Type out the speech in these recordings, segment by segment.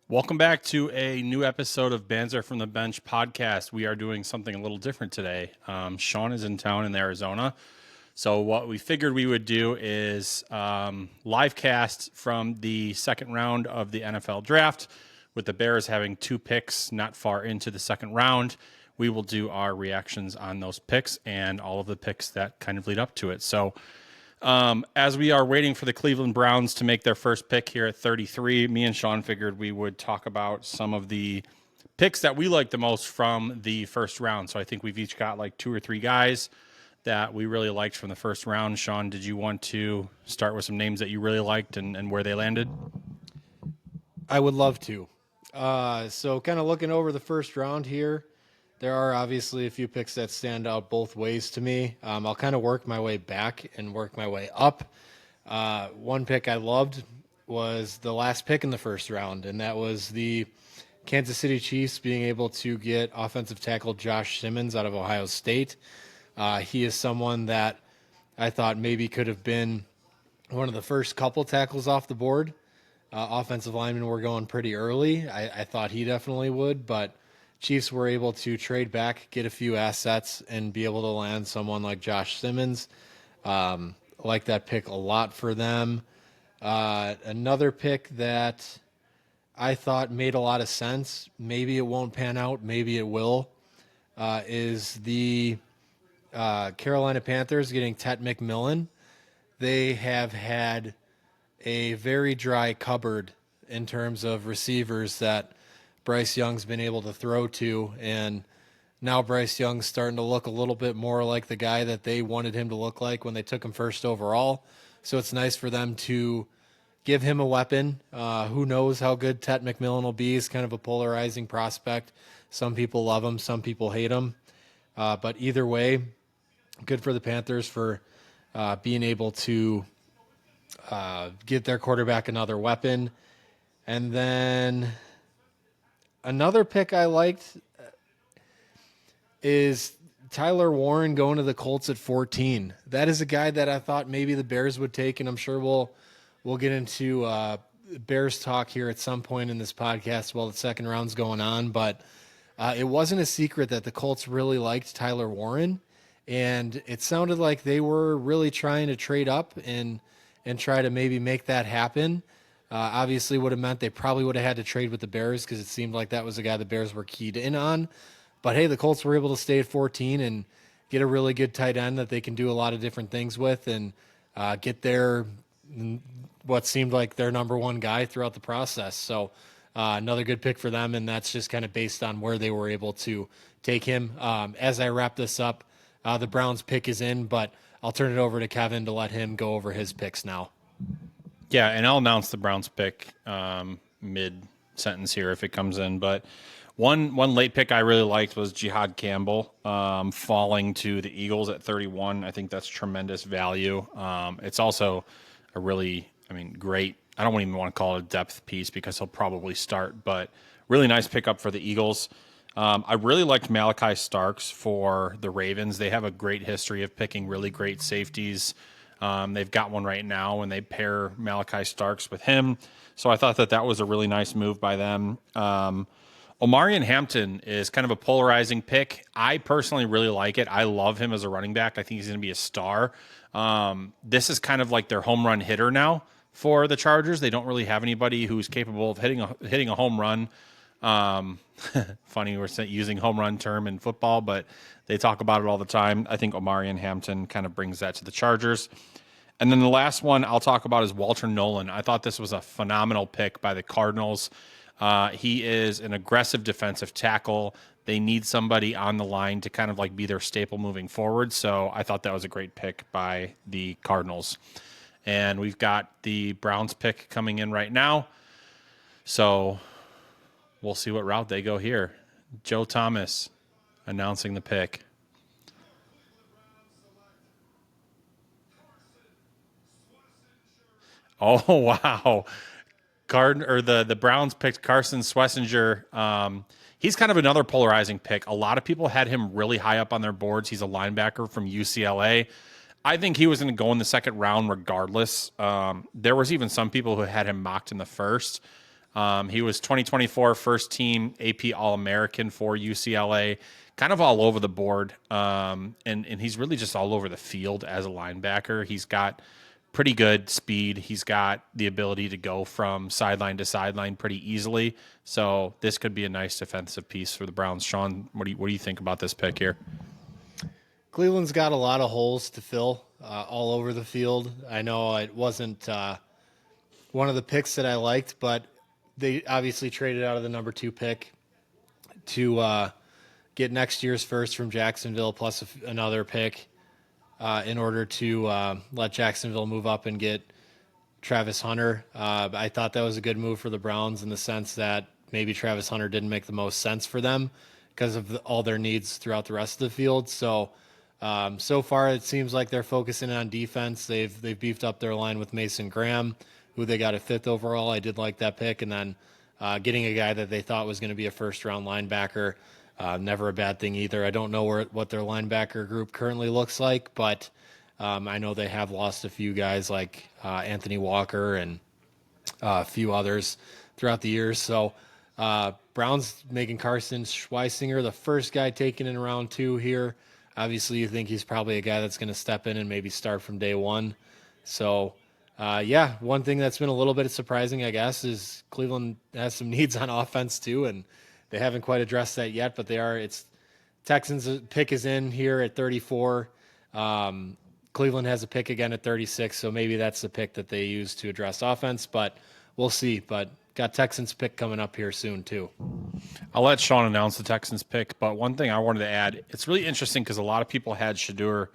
Welcome back to a new episode of Banzer from the Bench podcast. We are doing something a little different today. Sean is in town in Arizona. So what we figured we would do is live cast from the second round of the NFL draft. With the Bears having 2 picks not far into the second round, we will do our reactions on those picks and all of the picks that kind of lead up to it. So as we are waiting for the Cleveland Browns to make their first pick here at 33, me and Sean figured we would talk about some of the picks that we like the most from the first round. So I think we've each got like 2 or 3 guys that we really liked from the first round. Sean, did you want to start with some names that you really liked and where they landed? I would love to. So kind of looking over the first round here, there are obviously a few picks that stand out both ways to me. I'll kind of work my way back and work my way up. One pick I loved was the last pick in the first round, and that was the Kansas City Chiefs being able to get offensive tackle Josh Simmons out of Ohio State. He is someone that I thought maybe could have been one of the first couple tackles off the board. Offensive linemen were going pretty early. I thought he definitely would, but Chiefs were able to trade back, get a few assets, and be able to land someone like Josh Simmons. Like that pick a lot for them. Another pick that I thought made a lot of sense, maybe it won't pan out, maybe it will, is the Carolina Panthers getting Tet McMillan. They have had a very dry cupboard in terms of receivers that Bryce Young's been able to throw to, and now Bryce Young's starting to look a little bit more like the guy that they wanted him to look like when they took him first overall. So it's nice for them to give him a weapon. Who knows how good Tet McMillan will be? He's kind of a polarizing prospect. Some people love him, some people hate him. But either way, good for the Panthers for being able to get their quarterback another weapon. And then another pick I liked is Tyler Warren going to the Colts at 14. That is a guy that I thought maybe the Bears would take, and I'm sure we'll get into Bears talk here at some point in this podcast while the second round's going on. But it wasn't a secret that the Colts really liked Tyler Warren, and it sounded like they were really trying to trade up and try to maybe make that happen. Obviously would have meant they probably would have had to trade with the Bears because it seemed like that was a guy the Bears were keyed in on. But hey, the Colts were able to stay at 14 and get a really good tight end that they can do a lot of different things with and get their what seemed like their number one guy throughout the process. So another good pick for them, and that's just kind of based on where they were able to take him. As I wrap this up, the Browns pick is in, but I'll turn it over to Kevin to let him go over his picks now. Yeah, and I'll announce the Browns pick mid-sentence here if it comes in. But one late pick I really liked was Jihad Campbell falling to the Eagles at 31. I think that's tremendous value. It's also a really, great, I don't even want to call it a depth piece because he'll probably start, but really nice pickup for the Eagles. I really liked Malachi Starks for the Ravens. They have a great history of picking really great safeties. They've got one right now, and they pair Malachi Starks with him. So I thought that was a really nice move by them. Omarion Hampton is kind of a polarizing pick. I personally really like it. I love him as a running back. I think he's going to be a star. This is kind of like their home run hitter now for the Chargers. They don't really have anybody who's capable of hitting a home run. Funny we're using home run term in football, but they talk about it all the time. I think Omarion Hampton kind of brings that to the Chargers. And then the last one I'll talk about is Walter Nolan. I thought this was a phenomenal pick by the Cardinals. He is an aggressive defensive tackle. They need somebody on the line to kind of like be their staple moving forward. So I thought that was a great pick by the Cardinals. And we've got the Browns pick coming in right now. So we'll see what route they go here. Joe Thomas announcing the pick. Oh, wow. The Browns picked Carson Schlesinger. He's kind of another polarizing pick. A lot of people had him really high up on their boards. He's a linebacker from UCLA. I think he was going to go in the second round regardless. There was even some people who had him mocked in the first. He was 2024 first team AP All-American for UCLA, kind of all over the board. And he's really just all over the field as a linebacker. He's got pretty good speed. He's got the ability to go from sideline to sideline pretty easily. So this could be a nice defensive piece for the Browns. Sean, what do you think about this pick here? Cleveland's got a lot of holes to fill all over the field. I know it wasn't one of the picks that I liked, but they obviously traded out of the number 2 pick to get next year's first from Jacksonville plus another pick in order to let Jacksonville move up and get Travis Hunter. I thought that was a good move for the Browns in the sense that maybe Travis Hunter didn't make the most sense for them because of all their needs throughout the rest of the field. So so far it seems like they're focusing on defense. They've beefed up their line with Mason Graham, who they got at 5th overall. I did like that pick. And then getting a guy that they thought was going to be a first-round linebacker, never a bad thing either. I don't know what their linebacker group currently looks like, but I know they have lost a few guys like Anthony Walker and a few others throughout the years. So Browns making Carson Schweisinger the first guy taken in round 2 here. Obviously, you think he's probably a guy that's going to step in and maybe start from day one. So, one thing that's been a little bit surprising, I guess, is Cleveland has some needs on offense too, and they haven't quite addressed that yet, but they are. It's Texans pick is in here at 34. Cleveland has a pick again at 36, so maybe that's the pick that they use to address offense, but we'll see. But got Texans pick coming up here soon too. I'll let Sean announce the Texans pick, but one thing I wanted to add, it's really interesting because a lot of people had Shedeur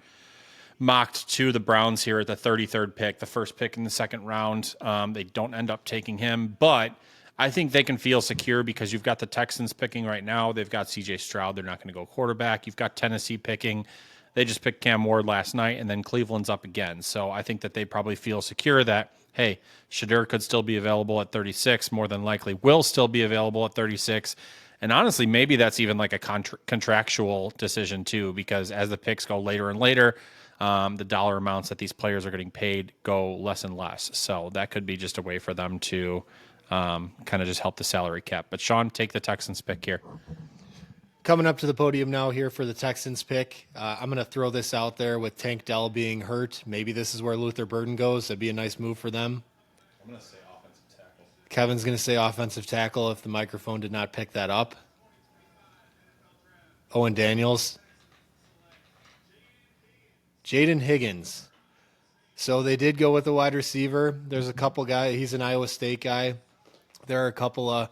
mocked to the Browns here at the 33rd pick, the first pick in the second round. They don't end up taking him, but I think they can feel secure because you've got the Texans picking right now. They've got C.J. Stroud. They're not going to go quarterback. You've got Tennessee picking. They just picked Cam Ward last night, and then Cleveland's up again. So I think that they probably feel secure that, hey, Shedeur could still be available at 36, more than likely will still be available at 36. And honestly, maybe that's even like a contractual decision too, because as the picks go later and later, the dollar amounts that these players are getting paid go less and less. So that could be just a way for them to kind of just help the salary cap. But Sean, take the Texans pick here. Coming up to the podium now here for the Texans pick. I'm going to throw this out there with Tank Dell being hurt. Maybe this is where Luther Burden goes. That'd be a nice move for them. I'm going to say offensive tackle. Kevin's going to say offensive tackle if the microphone did not pick that up. Owen Daniels. Jaden Higgins. So they did go with a wide receiver. There's a couple guys. He's an Iowa State guy. There are a couple of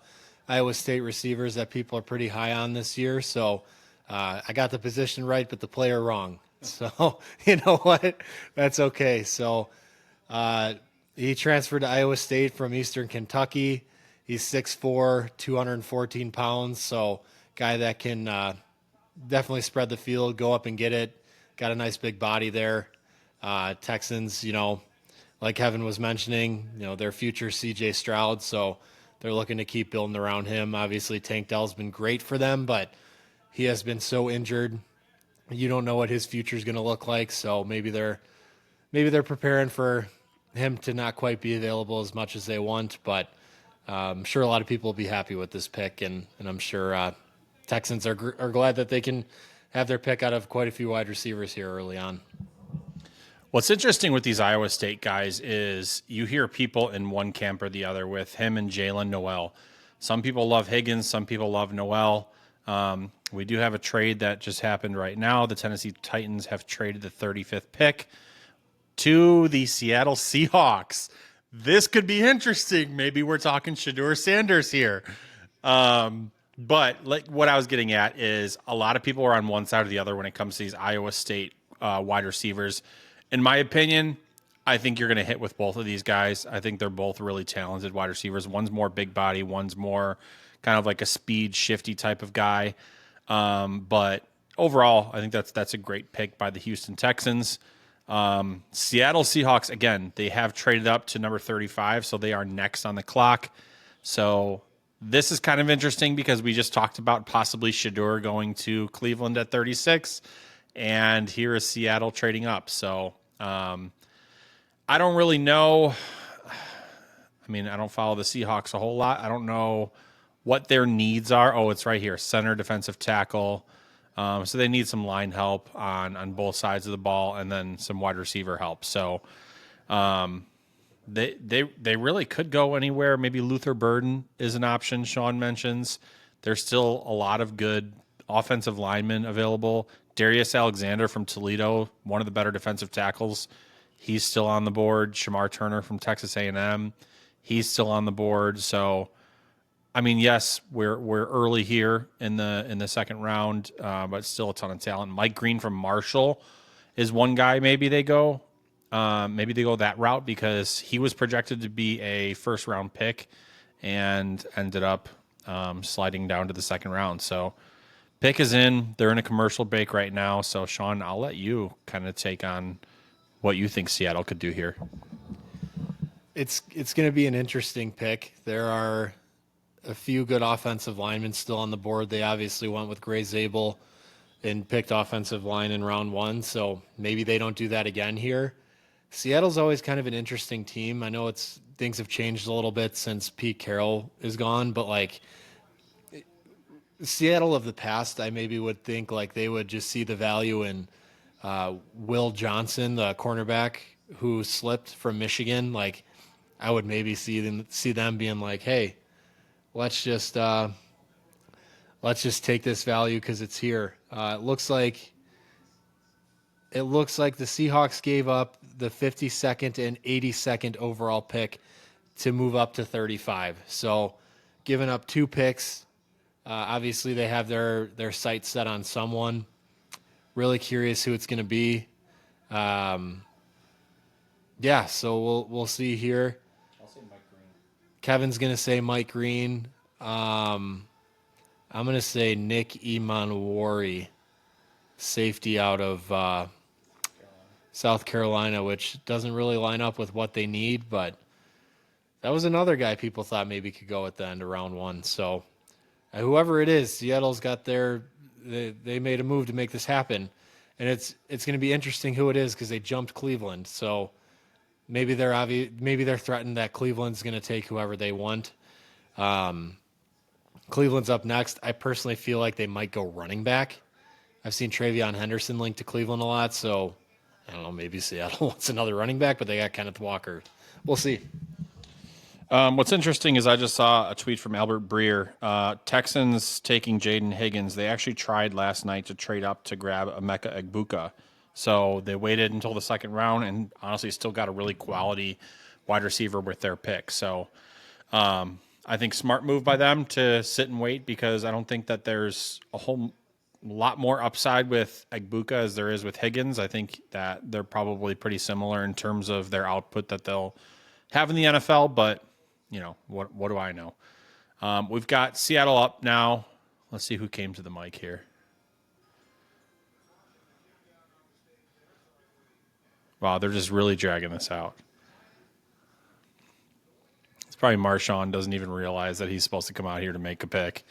Iowa State receivers that people are pretty high on this year. So I got the position right, but the player wrong. So you know what? That's okay. So he transferred to Iowa State from Eastern Kentucky. He's 6'4", 214 pounds. So guy that can definitely spread the field, go up and get it. Got a nice big body there. Texans, like Kevin was mentioning, their future CJ Stroud. So they're looking to keep building around him. Obviously, Tank Dell's been great for them, but he has been so injured. You don't know what his future is going to look like. So maybe they're preparing for him to not quite be available as much as they want. But I'm sure a lot of people will be happy with this pick, and I'm sure Texans are glad that they can have their pick out of quite a few wide receivers here early on. What's interesting with these Iowa State guys is you hear people in one camp or the other with him and Jalen Noel. Some people love Higgins. Some people love Noel. We do have a trade that just happened right now. The Tennessee Titans have traded the 35th pick to the Seattle Seahawks. This could be interesting. Maybe we're talking Shedeur Sanders here. But like what I was getting at is a lot of people are on one side or the other when it comes to these Iowa State wide receivers. In my opinion, I think you're going to hit with both of these guys. I think they're both really talented wide receivers. One's more big body. One's more kind of like a speed shifty type of guy. But overall, I think that's a great pick by the Houston Texans. Seattle Seahawks, again, they have traded up to number 35, so they are next on the clock. So this is kind of interesting because we just talked about possibly Shedeur going to Cleveland at 36, and here is Seattle trading up. So I don't really know. I I mean, I don't follow the Seahawks a whole lot. I don't know what their needs are. Oh, it's right here: center, defensive tackle. So they need some line help on both sides of the ball, and then some wide receiver help. So they really could go anywhere. Maybe Luther Burden is an option. Sean mentions there's still a lot of good offensive linemen available. Darius Alexander from Toledo, one of the better defensive tackles, he's still on the board. Shamar Turner from Texas A&M, he's still on the board. So, I mean, yes, we're early here in the second round, but still a ton of talent. Mike Green from Marshall is one guy. Maybe they go that route because he was projected to be a first round pick and ended up sliding down to the second round. So pick is in. They're in a commercial break right now. So Sean, I'll let you kind of take on what you think Seattle could do here. It's going to be an interesting pick. There are a few good offensive linemen still on the board. They obviously went with Gray Zabel and picked offensive line in round 1. So maybe they don't do that again here. Seattle's always kind of an interesting team. I know things have changed a little bit since Pete Carroll is gone, but like Seattle of the past, I maybe would think like they would just see the value in Will Johnson, the cornerback who slipped from Michigan. Like I would maybe see them being like, hey, let's just take this value because it's here. It looks like the Seahawks gave up the 52nd and 82nd overall pick to move up to 35. So giving up 2 picks. Obviously, they have their sights set on someone. Really curious who it's going to be. Yeah, so we'll see here. I'll say Mike Green. Kevin's going to say Mike Green. I'm going to say Nick Imanwari, safety out of South Carolina, which doesn't really line up with what they need, but that was another guy people thought maybe could go at the end of round 1. So whoever it is, Seattle's got they made a move to make this happen, and it's going to be interesting who it is because they jumped Cleveland. So maybe they're threatened that Cleveland's going to take whoever they want. Cleveland's up next. I personally feel like they might go running back. I've seen Travion Henderson linked to Cleveland a lot, so I don't know, maybe Seattle wants another running back, but they got Kenneth Walker. We'll see. What's interesting is I just saw a tweet from Albert Breer. Texans taking Jaden Higgins. They actually tried last night to trade up to grab Emeka Egbuka. So they waited until the second round and honestly still got a really quality wide receiver with their pick. So I think smart move by them to sit and wait because I don't think that there's a whole lot more upside with Egbuka as there is with Higgins. I think that they're probably pretty similar in terms of their output that they'll have in the NFL, but you know, what do I know? We've got Seattle up now. Let's see who came to the mic here. Wow, they're just really dragging this out. It's probably Marshawn doesn't even realize that he's supposed to come out here to make a pick.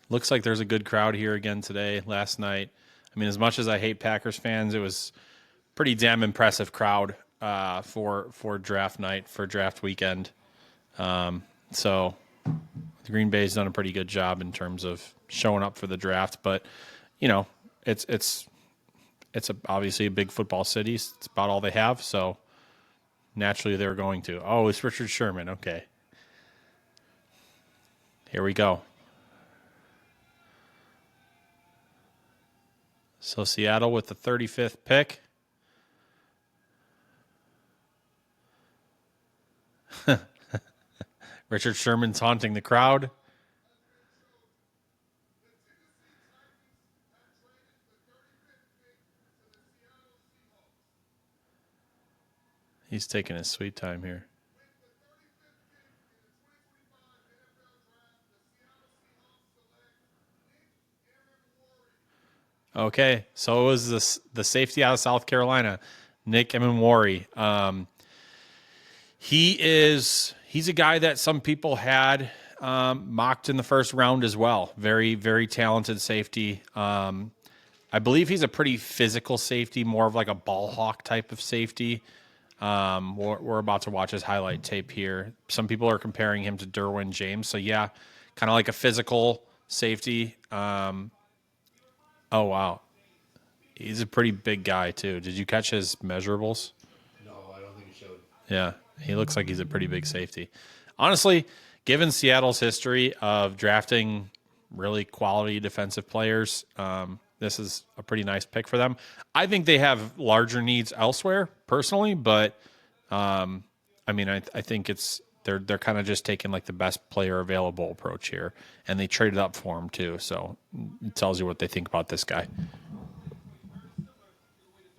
Looks like there's a good crowd here again today, last night. I mean, as much as I hate Packers fans, it was pretty damn impressive crowd for draft night, for draft weekend. So the Green Bay's done a pretty good job in terms of showing up for the draft, but you know, it's obviously a big football city. It's about all they have, so naturally they're going to. Oh, it's Richard Sherman. Okay. Here we go. So Seattle with the 35th pick. Richard Sherman's haunting the crowd. He's taking his sweet time here. Okay, so it was the safety out of South Carolina, Nick Emenwari. He's a guy that some people had mocked in the first round as well. Very, very talented safety. I I believe he's a pretty physical safety, more of like a ball hawk type of safety. We're about to watch his highlight tape here. Some people are comparing him to Derwin James. So yeah, kind of like a physical safety. Oh wow, he's a pretty big guy too. Did you catch his measurables? No, I don't think it showed. Yeah, he looks like he's a pretty big safety. Honestly, given Seattle's history of drafting really quality defensive players, this is a pretty nice pick for them. I think they have larger needs elsewhere, personally, but I mean, I think they're kind of just taking like the best player available approach here, and they traded up for him too. So it tells you what they think about this guy.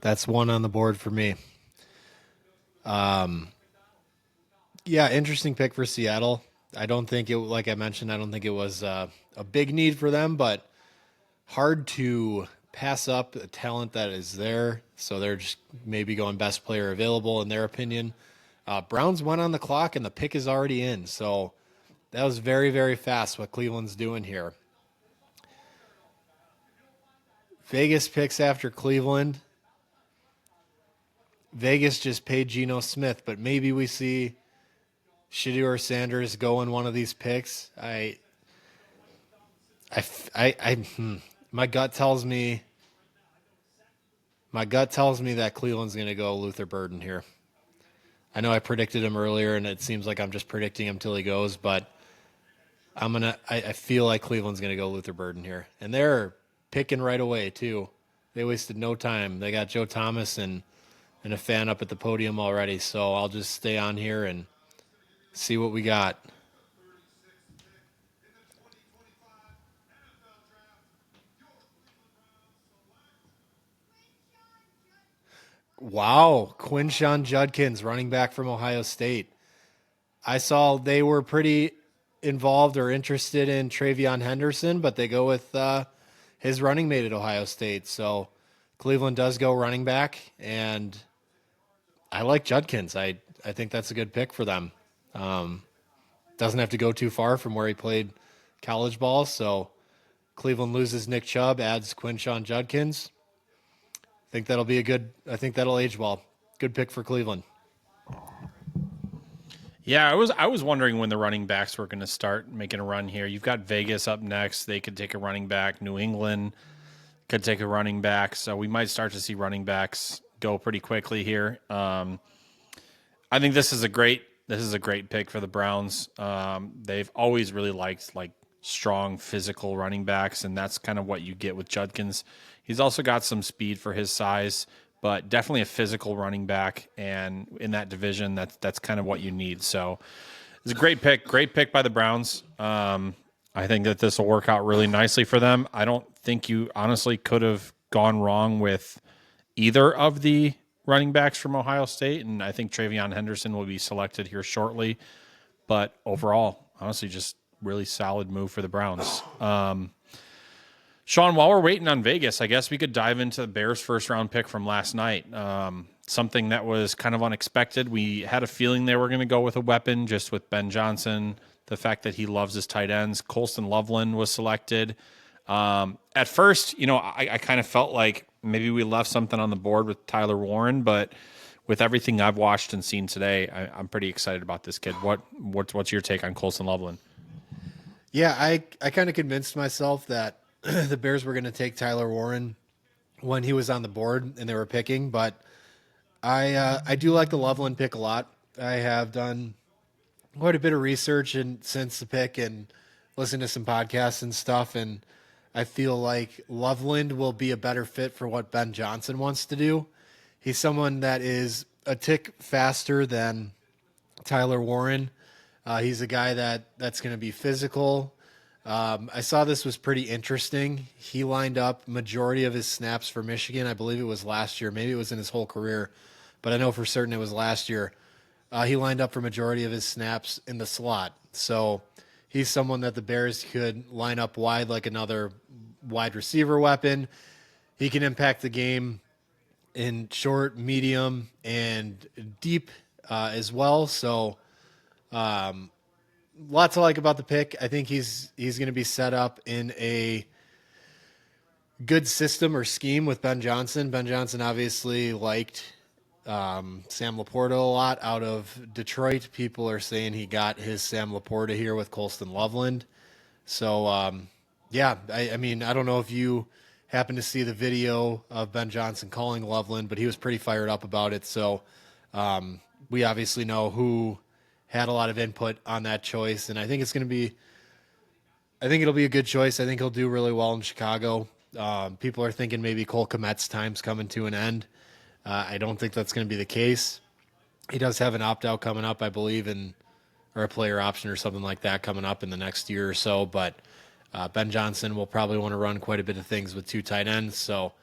That's one on the board for me. Yeah, interesting pick for Seattle. I don't think it, like I mentioned, I don't think it was a big need for them, but hard to pass up a talent that is there. So they're just maybe going best player available in their opinion. Browns went on the clock and the pick is already in. So that was very, very fast what Cleveland's doing here. Vegas picks after Cleveland. Vegas just paid Geno Smith, but maybe we see Shedeur Sanders go in one of these picks. My gut tells me that Cleveland's going to go Luther Burden here. I know I predicted him earlier, and it seems like I'm just predicting him till he goes, but I feel like Cleveland's going to go Luther Burden here, and they're picking right away too. They wasted no time. They got Joe Thomas and a fan up at the podium already, so I'll just stay on here and see what we got. Wow, Quinshon Judkins, running back from Ohio State. I saw they were pretty involved or interested in Travion Henderson, but they go with his running mate at Ohio State. So Cleveland does go running back, and I like Judkins. I think that's a good pick for them. Doesn't have to go too far from where he played college ball. So Cleveland loses Nick Chubb, adds Quinshon Judkins. I think that'll age well. Good pick for Cleveland. Yeah, I was wondering when the running backs were going to start making a run here. You've got Vegas up next; they could take a running back. New England could take a running back, so we might start to see running backs go pretty quickly here. I think this is a great pick for the Browns. They've always really liked like strong physical running backs, and that's kind of what you get with Judkins. He's also got some speed for his size, but definitely a physical running back, and in that division, that's kind of what you need. So it's a great pick by the Browns. I think that this will work out really nicely for them. I don't think you honestly could have gone wrong with either of the running backs from Ohio State, and I think Travion Henderson will be selected here shortly. But overall, honestly, just really solid move for the Browns. Sean, while we're waiting on Vegas, I guess we could dive into the Bears' first-round pick from last night. Something that was kind of unexpected. We had a feeling they were going to go with a weapon, just with Ben Johnson, the fact that he loves his tight ends. Colston Loveland was selected. At first, I kind of felt like maybe we left something on the board with Tyler Warren, but with everything I've watched and seen today, I'm pretty excited about this kid. What's your take on Colston Loveland? Yeah, I kind of convinced myself that the Bears were going to take Tyler Warren when he was on the board and they were picking, but I do like the Loveland pick a lot. I have done quite a bit of research since the pick and listened to some podcasts and stuff, and I feel like Loveland will be a better fit for what Ben Johnson wants to do. He's someone that is a tick faster than Tyler Warren. He's a guy that's going to be physical. I saw this was pretty interesting. He lined up majority of his snaps for Michigan. I believe it was last year. Maybe it was in his whole career, but I know for certain it was last year. He lined up for majority of his snaps in the slot. So he's someone that the Bears could line up wide like another wide receiver weapon. He can impact the game in short, medium, and deep as well. So lots to like about the pick. I think he's going to be set up in a good system or scheme with Ben Johnson. Ben Johnson obviously liked Sam Laporta a lot out of Detroit. People are saying he got his Sam Laporta here with Colston Loveland. So, yeah, I mean, I don't know if you happened to see the video of Ben Johnson calling Loveland, but he was pretty fired up about it. So, we obviously know who had a lot of input on that choice, and I think it'll be a good choice. I think he'll do really well in Chicago. People are thinking maybe Cole Kmet's time's coming to an end. I don't think that's going to be the case. He does have an opt-out coming up, I believe, or a player option or something like that coming up in the next year or so. But Ben Johnson will probably want to run quite a bit of things with two tight ends. So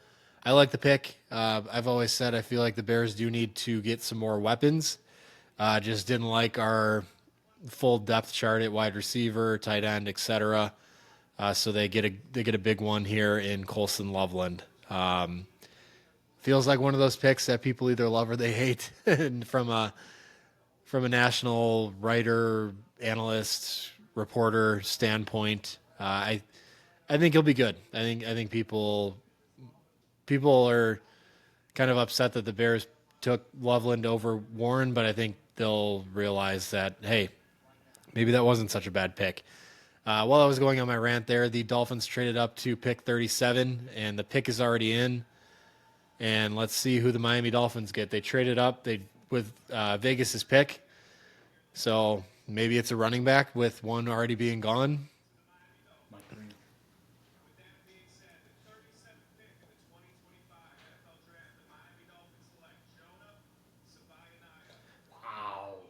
I like the pick. I've always said I feel like the Bears do need to get some more weapons. Just didn't like our full depth chart at wide receiver, tight end, etc. So they get a big one here in Colston Loveland. Feels like one of those picks that people either love or they hate, and from a national writer, analyst, reporter standpoint. I think he'll be good. I think people are kind of upset that the Bears took Loveland over Warren, but I think they'll realize that, hey, maybe that wasn't such a bad pick. While I was going on my rant there, the Dolphins traded up to pick 37, and the pick is already in. And let's see who the Miami Dolphins get. They traded up with Vegas's pick, so maybe it's a running back with one already being gone.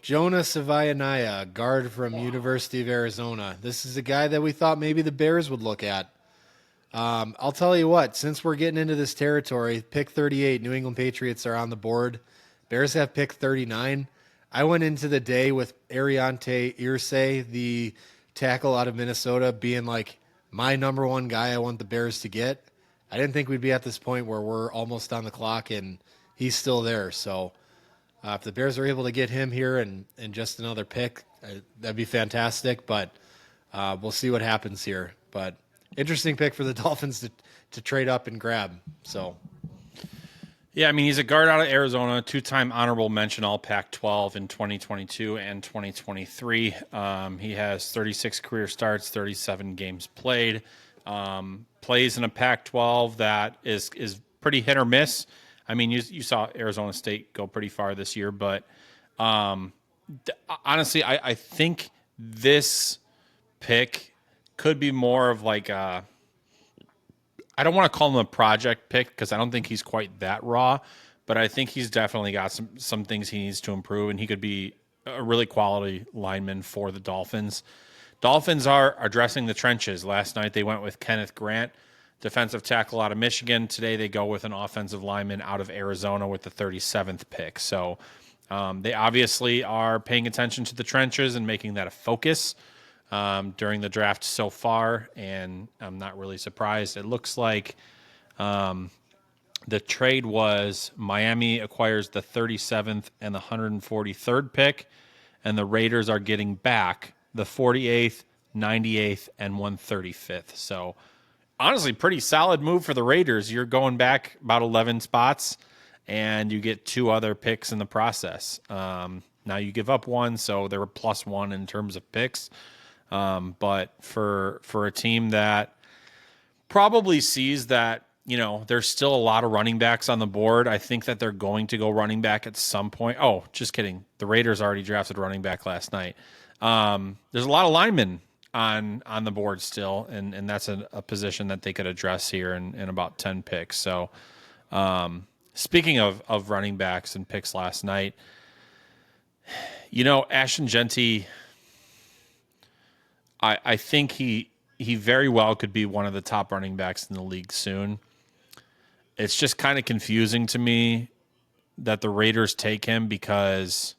Jonah Savaianaya, guard from University of Arizona. This is a guy that we thought maybe the Bears would look at. I'll tell you what, since we're getting into this territory, pick 38, New England Patriots are on the board. Bears have pick 39. I went into the day with Ariante Irsay, the tackle out of Minnesota, being like my number one guy I want the Bears to get. I didn't think we'd be at this point where we're almost on the clock and he's still there. So if the Bears are able to get him here and just another pick, that'd be fantastic. But we'll see what happens here. But interesting pick for the Dolphins to trade up and grab. So, yeah, I mean, he's a guard out of Arizona, two-time honorable mention all Pac-12 in 2022 and 2023. He has 36 career starts, 37 games played. Plays in a Pac-12 that is pretty hit or miss. I mean, you saw Arizona State go pretty far this year, but honestly, I think this pick could be more of like I don't want to call him a project pick because I don't think he's quite that raw, but I think he's definitely got some things he needs to improve, and he could be a really quality lineman for the Dolphins. Dolphins are addressing the trenches. Last night they went with Kenneth Grant, defensive tackle out of Michigan. Today they go with an offensive lineman out of Arizona with the 37th pick. So they obviously are paying attention to the trenches and making that a focus during the draft so far, and I'm not really surprised. It looks like the trade was Miami acquires the 37th and the 143rd pick, and the Raiders are getting back the 48th, 98th, and 135th. So honestly, pretty solid move for the Raiders. You're going back about 11 spots, and you get two other picks in the process. Now you give up one, so they were +1 in terms of picks. But for a team that probably sees that, there's still a lot of running backs on the board, I think that they're going to go running back at some point. Oh, just kidding. The Raiders already drafted running back last night. There's a lot of linemen on the board still, and that's a position that they could address here in about 10 picks. So speaking of running backs and picks last night, Ashton Genty, I think he very well could be one of the top running backs in the league soon. It's just kind of confusing to me that the Raiders take him because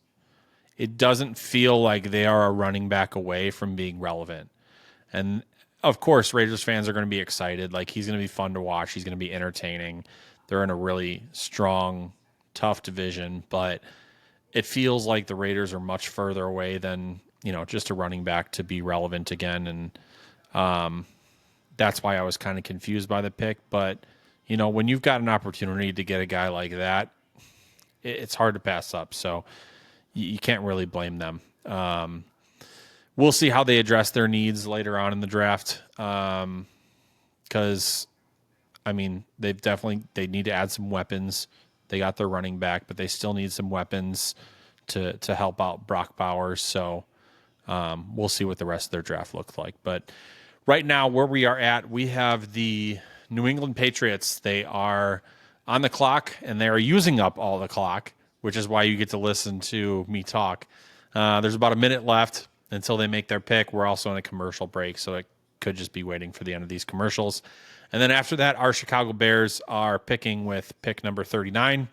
it doesn't feel like they are a running back away from being relevant. And of course, Raiders fans are going to be excited. Like, he's going to be fun to watch. He's going to be entertaining. They're in a really strong, tough division, but it feels like the Raiders are much further away than, just a running back to be relevant again. And that's why I was kind of confused by the pick. But, you know, when you've got an opportunity to get a guy like that, it's hard to pass up. So you can't really blame them. We'll see how they address their needs later on in the draft. Because, I mean, they need to add some weapons. They got their running back, but they still need some weapons to help out Brock Bowers. So we'll see what the rest of their draft looks like. But right now, where we are at, we have the New England Patriots. They are on the clock, and they are using up all the clock, which is why you get to listen to me talk. There's about a minute left until they make their pick. We're also in a commercial break, so it could just be waiting for the end of these commercials. And then after that, our Chicago Bears are picking with pick number 39.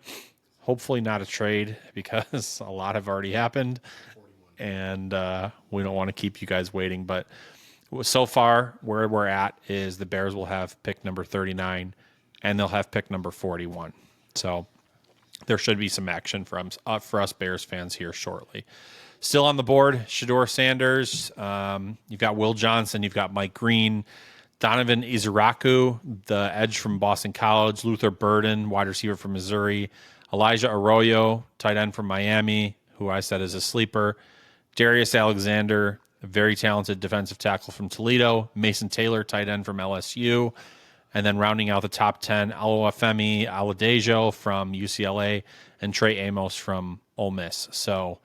Hopefully not a trade because a lot have already happened, and we don't want to keep you guys waiting. But so far, where we're at is the Bears will have pick number 39, and they'll have pick number 41. So there should be some action for us Bears fans here shortly. Still on the board, Shedeur Sanders. You've got Will Johnson. You've got Mike Green. Donovan Iziraku, the edge from Boston College. Luther Burden, wide receiver from Missouri. Elijah Arroyo, tight end from Miami, who I said is a sleeper. Darius Alexander, a very talented defensive tackle from Toledo. Mason Taylor, tight end from LSU. And then rounding out the top 10, Oluwafemi Aladejo from UCLA and Trey Amos from Ole Miss. So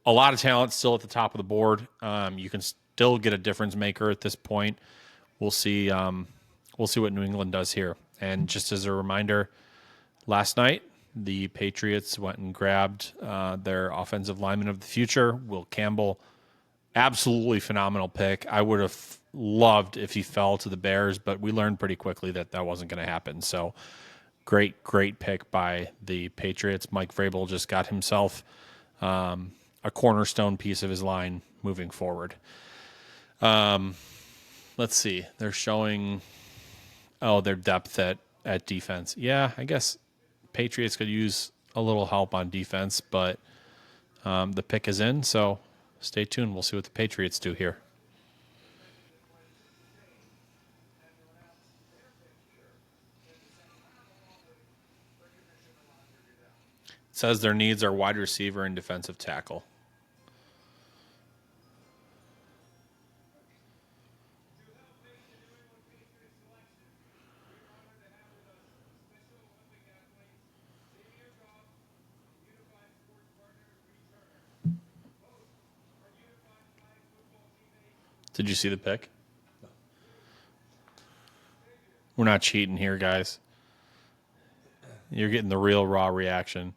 a lot of talent still at the top of the board. You can still get a difference maker at this point. We'll see. We'll see what New England does here. And just as a reminder, last night the Patriots went and grabbed their offensive lineman of the future, Will Campbell. Absolutely phenomenal pick. I would have loved if he fell to the Bears, but we learned pretty quickly that wasn't going to happen. So great pick by the Patriots. Mike Vrabel just got himself a cornerstone piece of his line moving forward. Let's see. They're showing, their depth at defense. Yeah, I guess Patriots could use a little help on defense, but the pick is in, so stay tuned. We'll see what the Patriots do here. It says their needs are wide receiver and defensive tackle. Did you see the pick? We're not cheating here, guys. You're getting the real raw reaction.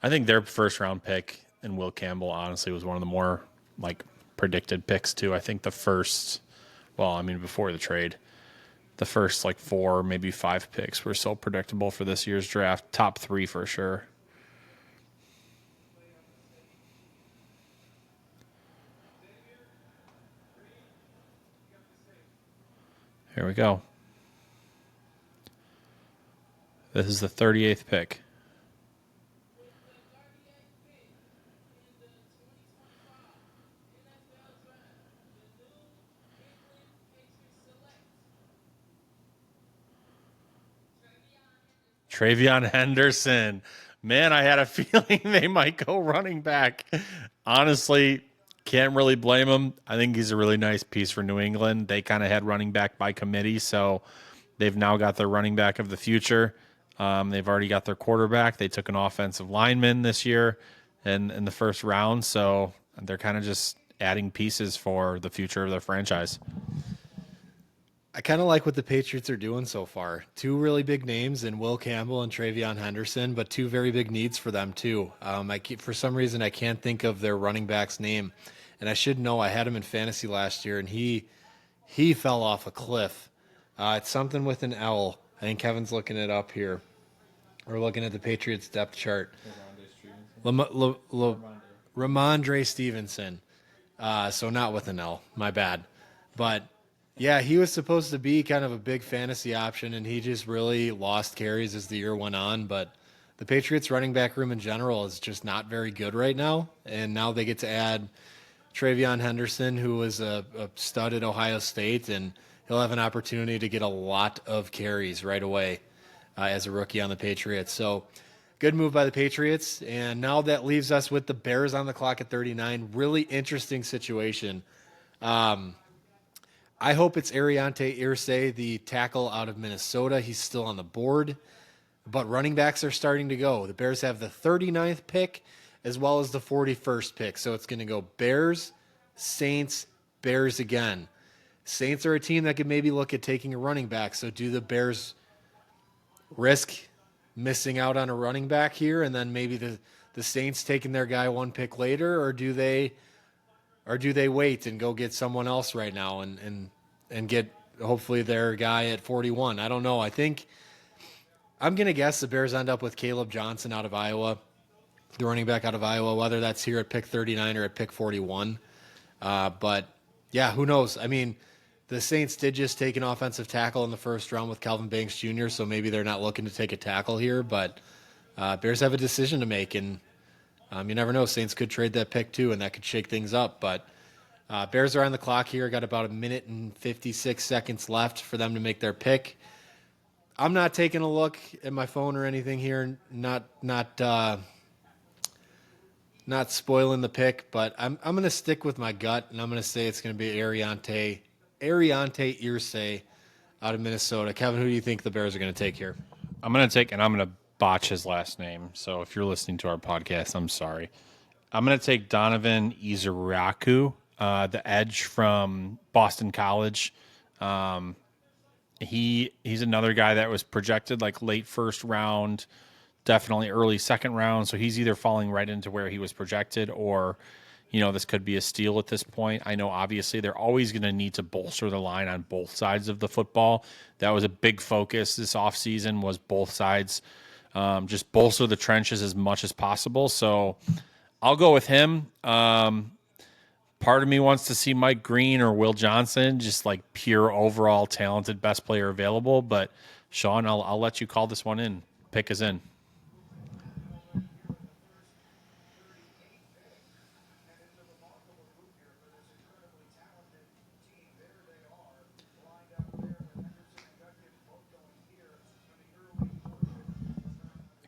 I think their first round pick and Will Campbell honestly was one of the more predicted picks too. I think before the trade, the first 4, maybe 5 picks were so predictable for this year's draft. Top 3 for sure. Here we go. This is the 38th pick. Travion Henderson. Man, I had a feeling they might go running back. Honestly, can't really blame him. I think he's a really nice piece for New England. They kind of had running back by committee, so they've now got their running back of the future. They've already got their quarterback. They took an offensive lineman this year in the first round, so they're kind of just adding pieces for the future of their franchise. I kind of like what the Patriots are doing so far. 2 really big names in Will Campbell and Travion Henderson, but 2 very big needs for them too. For some reason, I can't think of their running back's name, and I should know. I had him in fantasy last year, and he fell off a cliff. It's something with an L. I think Kevin's looking it up here. We're looking at the Patriots depth chart. Ramondre Stevenson. So not with an L. My bad. But yeah, he was supposed to be kind of a big fantasy option, and he just really lost carries as the year went on. But the Patriots running back room in general is just not very good right now. And now they get to add Travion Henderson, who was a stud at Ohio State, and he'll have an opportunity to get a lot of carries right away as a rookie on the Patriots. So good move by the Patriots. And now that leaves us with the Bears on the clock at 39. Really interesting situation. I hope it's Ariante Irsay, the tackle out of Minnesota. He's still on the board, but running backs are starting to go. The Bears have the 39th pick as well as the 41st pick. So it's going to go Bears, Saints, Bears again. Saints are a team that could maybe look at taking a running back. So do the Bears risk missing out on a running back here and then maybe the Saints taking their guy one pick later, or do they wait and go get someone else right now and get hopefully their guy at 41? I don't know. I think I'm going to guess the Bears end up with Caleb Johnson out of Iowa, the running back out of Iowa, whether that's here at pick 39 or at pick 41. But yeah, who knows? I mean, the Saints did just take an offensive tackle in the first round with Calvin Banks Jr., so maybe they're not looking to take a tackle here, but Bears have a decision to make, and you never know. Saints could trade that pick too, and that could shake things up. But Bears are on the clock here. Got about a minute and 56 seconds left for them to make their pick. I'm not taking a look at my phone or anything here. Not spoiling the pick, but I'm going to stick with my gut, and I'm going to say it's going to be Ariante Irsay out of Minnesota. Kevin, who do you think the Bears are going to take here? I'm going to botch his last name. So if you're listening to our podcast, I'm sorry. I'm going to take Donovan Iziraku, the edge from Boston College. He's another guy that was projected like late first round, definitely early second round. So he's either falling right into where he was projected, or, this could be a steal at this point. I know obviously they're always going to need to bolster the line on both sides of the football. That was a big focus this offseason, was both sides. Just bolster the trenches as much as possible. So I'll go with him. Part of me wants to see Mike Green or Will Johnson, just like pure overall talented best player available. But Sean, I'll let you call this one in. Pick is in.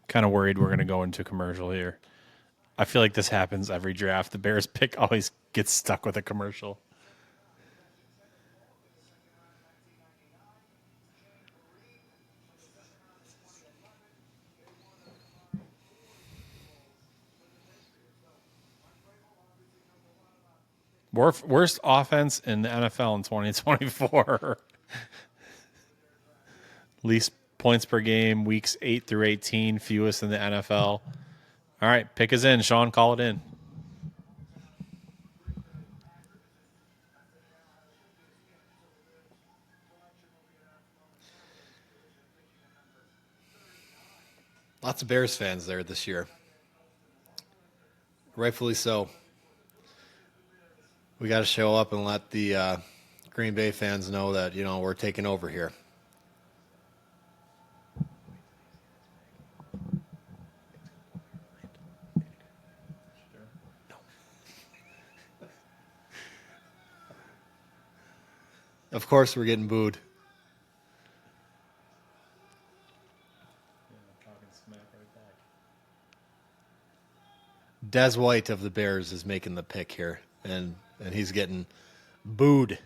Kind of worried we're going to go into commercial here. I feel like this happens every draft. The Bears pick always gets stuck with a commercial. Worst offense in the NFL in 2024. Least points per game, weeks 8 through 18, fewest in the NFL. All right, pick is in. Sean, call it in. Lots of Bears fans there this year. Rightfully so. We got to show up and let the Green Bay fans know that, we're taking over here. Of course, we're getting booed. Des White of the Bears is making the pick here, and he's getting booed.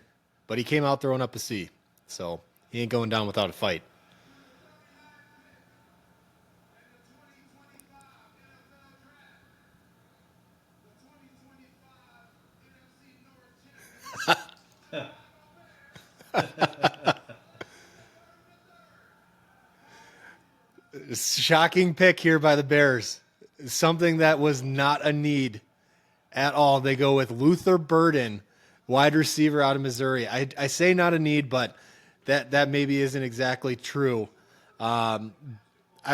But he came out throwing up a C, so he ain't going down without a fight. Shocking pick here by the Bears. Something that was not a need at all. They go with Luther Burden, wide receiver out of Missouri. I say not a need, but that maybe isn't exactly true. I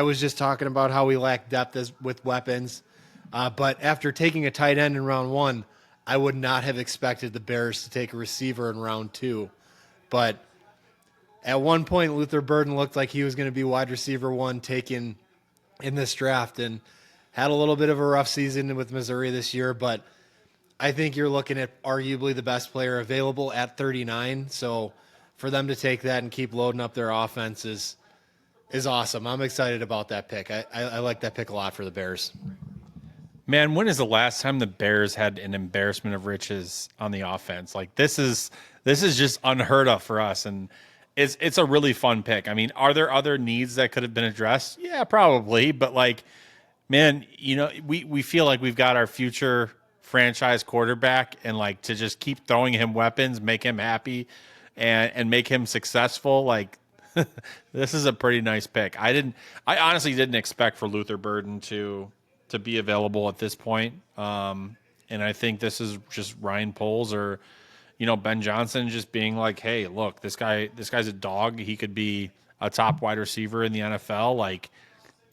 was just talking about how we lack depth with weapons. But after taking a tight end in round 1, I would not have expected the Bears to take a receiver in round 2. But at one point, Luther Burden looked like he was going to be wide receiver 1 taken in this draft and had a little bit of a rough season with Missouri this year, but I think you're looking at arguably the best player available at 39. So for them to take that and keep loading up their offense is awesome. I'm excited about that pick. I like that pick a lot for the Bears. Man, when is the last time the Bears had an embarrassment of riches on the offense? Like this is just unheard of for us, and it's a really fun pick. I mean, are there other needs that could have been addressed? Yeah, probably, but like, man, we feel like we've got our future franchise quarterback, and like to just keep throwing him weapons, make him happy, and make him successful. Like this is a pretty nice pick. I honestly didn't expect for Luther Burden to be available at this point. And I think this is just Ryan Poles or, Ben Johnson just being like, hey, look, this guy's a dog. He could be a top wide receiver in the NFL. Like,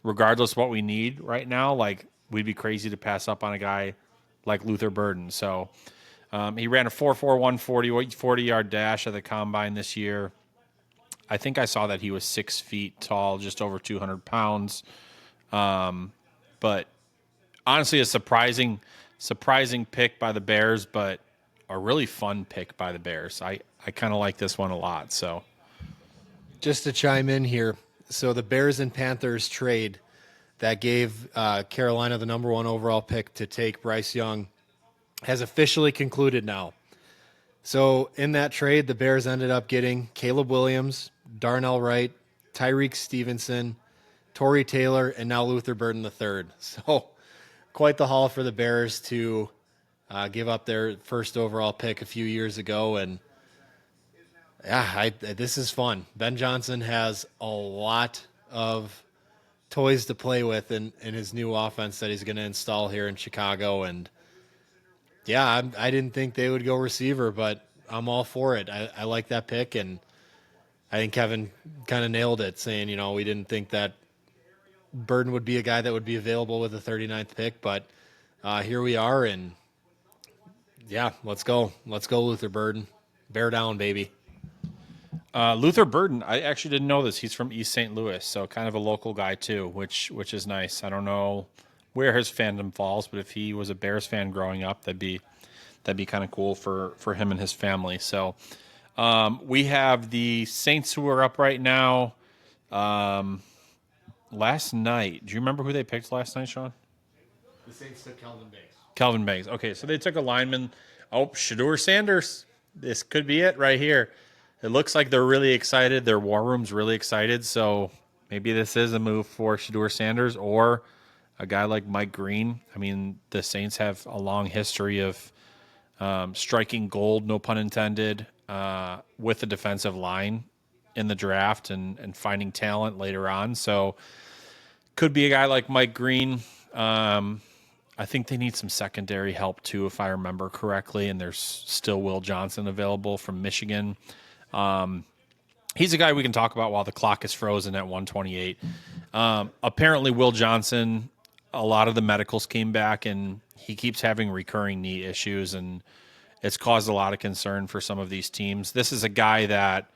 regardless what we need right now, like we'd be crazy to pass up on a guy like Luther Burden. So he ran a 4.41 40-yard dash at the combine this year. I think I saw that he was 6 feet tall, just over 200 pounds. But honestly, a surprising pick by the Bears, but a really fun pick by the Bears. I kind of like this one a lot. So Just to chime in here, so the Bears and Panthers trade that gave Carolina the number 1 overall pick to take Bryce Young has officially concluded now. So in that trade, the Bears ended up getting Caleb Williams, Darnell Wright, Tyreek Stevenson, Torrey Taylor, and now Luther Burden III. So quite the haul for the Bears to give up their first overall pick a few years ago. And yeah, this is fun. Ben Johnson has a lot of toys to play with in his new offense that he's going to install here in Chicago. And yeah, I didn't think they would go receiver, but I'm all for it. I like that pick, and I think Kevin kind of nailed it, saying, we didn't think that Burden would be a guy that would be available with the 39th pick, but here we are, and yeah, let's go. Let's go, Luther Burden. Bear down, baby. Luther Burden, I actually didn't know this. He's from East St. Louis, so kind of a local guy too, which is nice. I don't know where his fandom falls, but if he was a Bears fan growing up, that'd be kind of cool for him and his family. So we have the Saints who are up right now. Last night, do you remember who they picked last night, Sean? The Saints took Kelvin Banks. Kelvin Banks. Okay, so they took a lineman. Oh, Shedeur Sanders. This could be it right here. It looks like they're really excited. Their war room's really excited. So maybe this is a move for Shedeur Sanders or a guy like Mike Green. I mean, the Saints have a long history of striking gold, no pun intended, with the defensive line in the draft and finding talent later on. So could be a guy like Mike Green. I think they need some secondary help too, if I remember correctly. And there's still Will Johnson available from Michigan. He's a guy we can talk about while the clock is frozen at 128. Apparently Will Johnson, a lot of the medicals came back and he keeps having recurring knee issues, and it's caused a lot of concern for some of these teams. This is a guy that,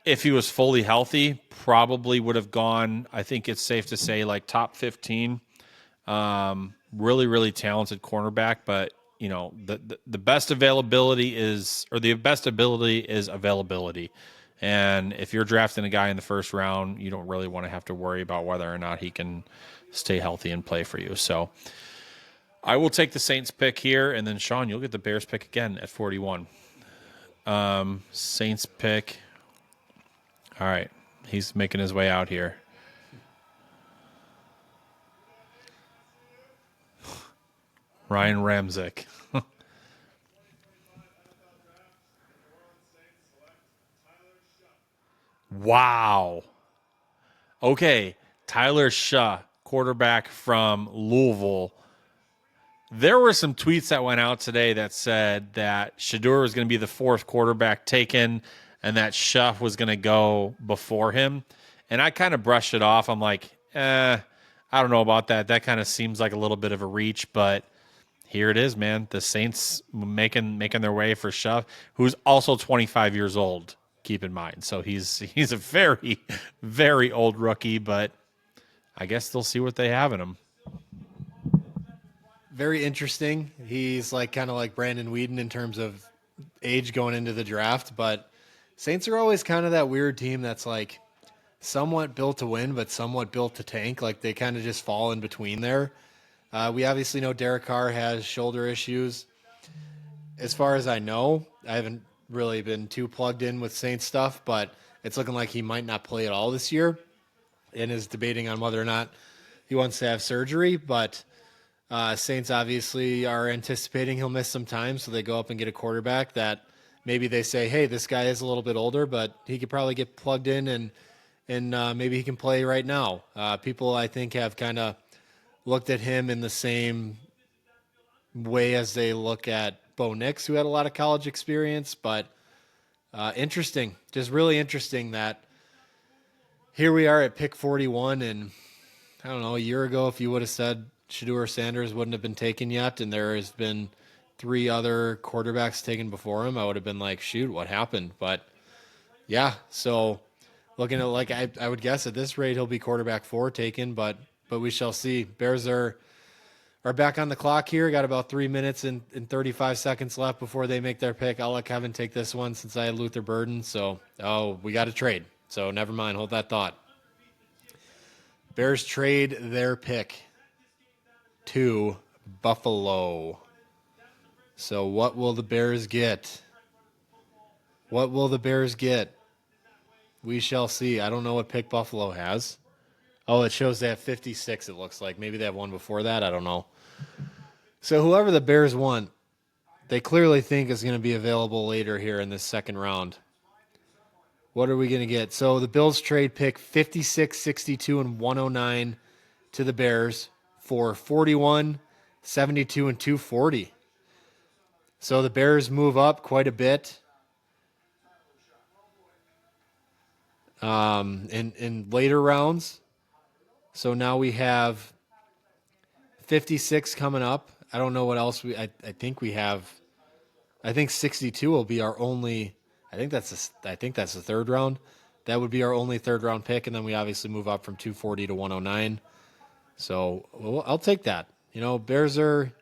if he was fully healthy, probably would have gone, I think it's safe to say, like top 15. Really, really talented cornerback, but the best availability is, or the best ability is availability. And if you're drafting a guy in the first round, you don't really want to have to worry about whether or not he can stay healthy and play for you. So I will take the Saints pick here, and then Sean, you'll get the Bears pick again at 41. Saints pick. All right, he's making his way out here. Ryan Ramczyk. Wow. Okay, Tyler Shaw, quarterback from Louisville. There were some tweets that went out today that said that Shedeur was going to be the 4th quarterback taken and that Shaw was going to go before him. And I kind of brushed it off. I'm like, I don't know about that. That kind of seems like a little bit of a reach, but here it is, man. The Saints making their way for Shaw, who's also 25 years old, keep in mind. So he's a very, very old rookie, but I guess they'll see what they have in him. Very interesting. He's like kind of like Brandon Whedon in terms of age going into the draft, but Saints are always kind of that weird team that's like somewhat built to win, but somewhat built to tank. Like they kind of just fall in between there. We obviously know Derek Carr has shoulder issues. As far as I know, I haven't really been too plugged in with Saints stuff, but it's looking like he might not play at all this year and is debating on whether or not he wants to have surgery. But Saints obviously are anticipating he'll miss some time, so they go up and get a quarterback that maybe they say, hey, this guy is a little bit older, but he could probably get plugged in and maybe he can play right now. People, I think, have kind of looked at him in the same way as they look at Bo Nix, who had a lot of college experience, but interesting, just really interesting that here we are at pick 41, and I don't know, a year ago, if you would have said Shedeur Sanders wouldn't have been taken yet, and there has been 3 other quarterbacks taken before him, I would have been like, shoot, what happened? But yeah, so looking at like I would guess at this rate he'll be quarterback 4 taken, but we shall see. Bears are back on the clock here. Got about 3 minutes and 35 seconds left before they make their pick. I'll let Kevin take this one since I had Luther Burden. So, we got to trade. So never mind. Hold that thought. Bears trade their pick to Buffalo. So what will the Bears get? What will the Bears get? We shall see. I don't know what pick Buffalo has. Oh, it shows they have 56, it looks like. Maybe they have one before that. I don't know. So whoever the Bears want, they clearly think is going to be available later here in this second round. What are we going to get? So the Bills trade pick 56, 62, and 109 to the Bears for 41, 72, and 240. So the Bears move up quite a bit in later rounds. So now we have 56 coming up. I don't know what else I think we have. I think 62 will be our only. I think that's the third round. That would be our only third round pick, and then we obviously move up from 240 to 109. So I'll take that. Bears are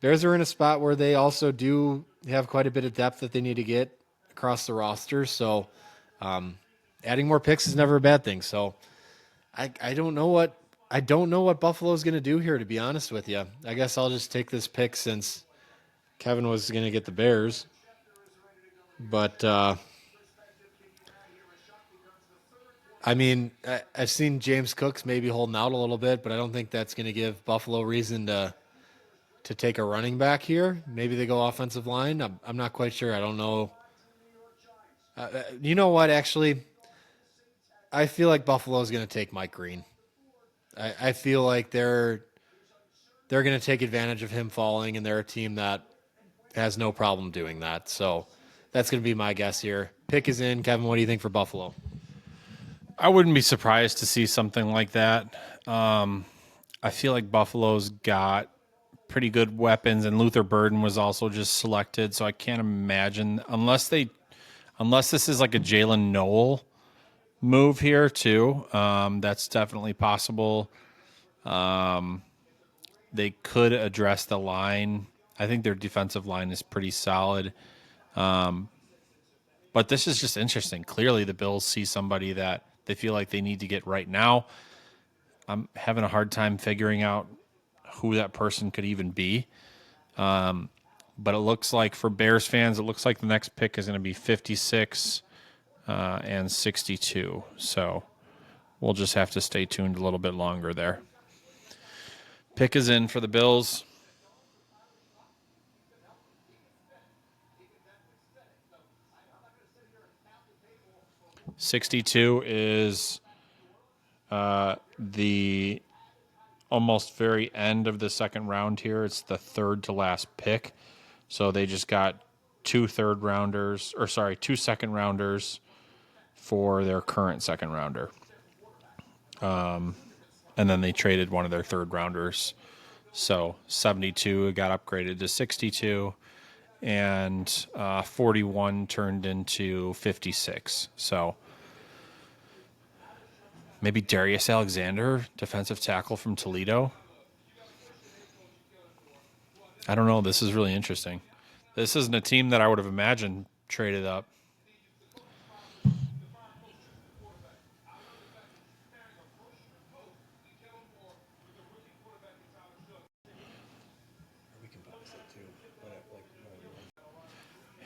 in a spot where they also do have quite a bit of depth that they need to get across the roster. So adding more picks is never a bad thing. So I don't know what Buffalo's going to do here, to be honest with you. I guess I'll just take this pick since Kevin was going to get the Bears. But, I mean, I've seen James Cooks maybe holding out a little bit, but I don't think that's going to give Buffalo reason to take a running back here. Maybe they go offensive line. I'm not quite sure. I don't know. You know what, actually? I feel like Buffalo's going to take Mike Green. I feel like they're going to take advantage of him falling, and they're a team that has no problem doing that. So that's going to be my guess here. Pick is in. Kevin, what do you think for Buffalo? I wouldn't be surprised to see something like that. I feel like Buffalo's got pretty good weapons, and Luther Burden was also just selected, so I can't imagine unless this is like a Jalen Noel move here too. That's definitely possible. They could address the line. I think their defensive line is pretty solid. But this is just interesting. Clearly, the Bills see somebody that they feel like they need to get right now. I'm having a hard time figuring out who that person could even be. But it looks like for Bears fans, it looks like the next pick is going to be 56 and 62. So we'll just have to stay tuned a little bit longer there. Pick is in for the Bills. $62 is the almost very end of the second round here. It's the third to last pick. So they just got two second rounders for their current second rounder. And then they traded one of their third rounders. So 72 got upgraded to 62, and 41 turned into 56. So Maybe Darius Alexander, defensive tackle from Toledo. I don't know. This is really interesting. This isn't a team that I would have imagined traded up.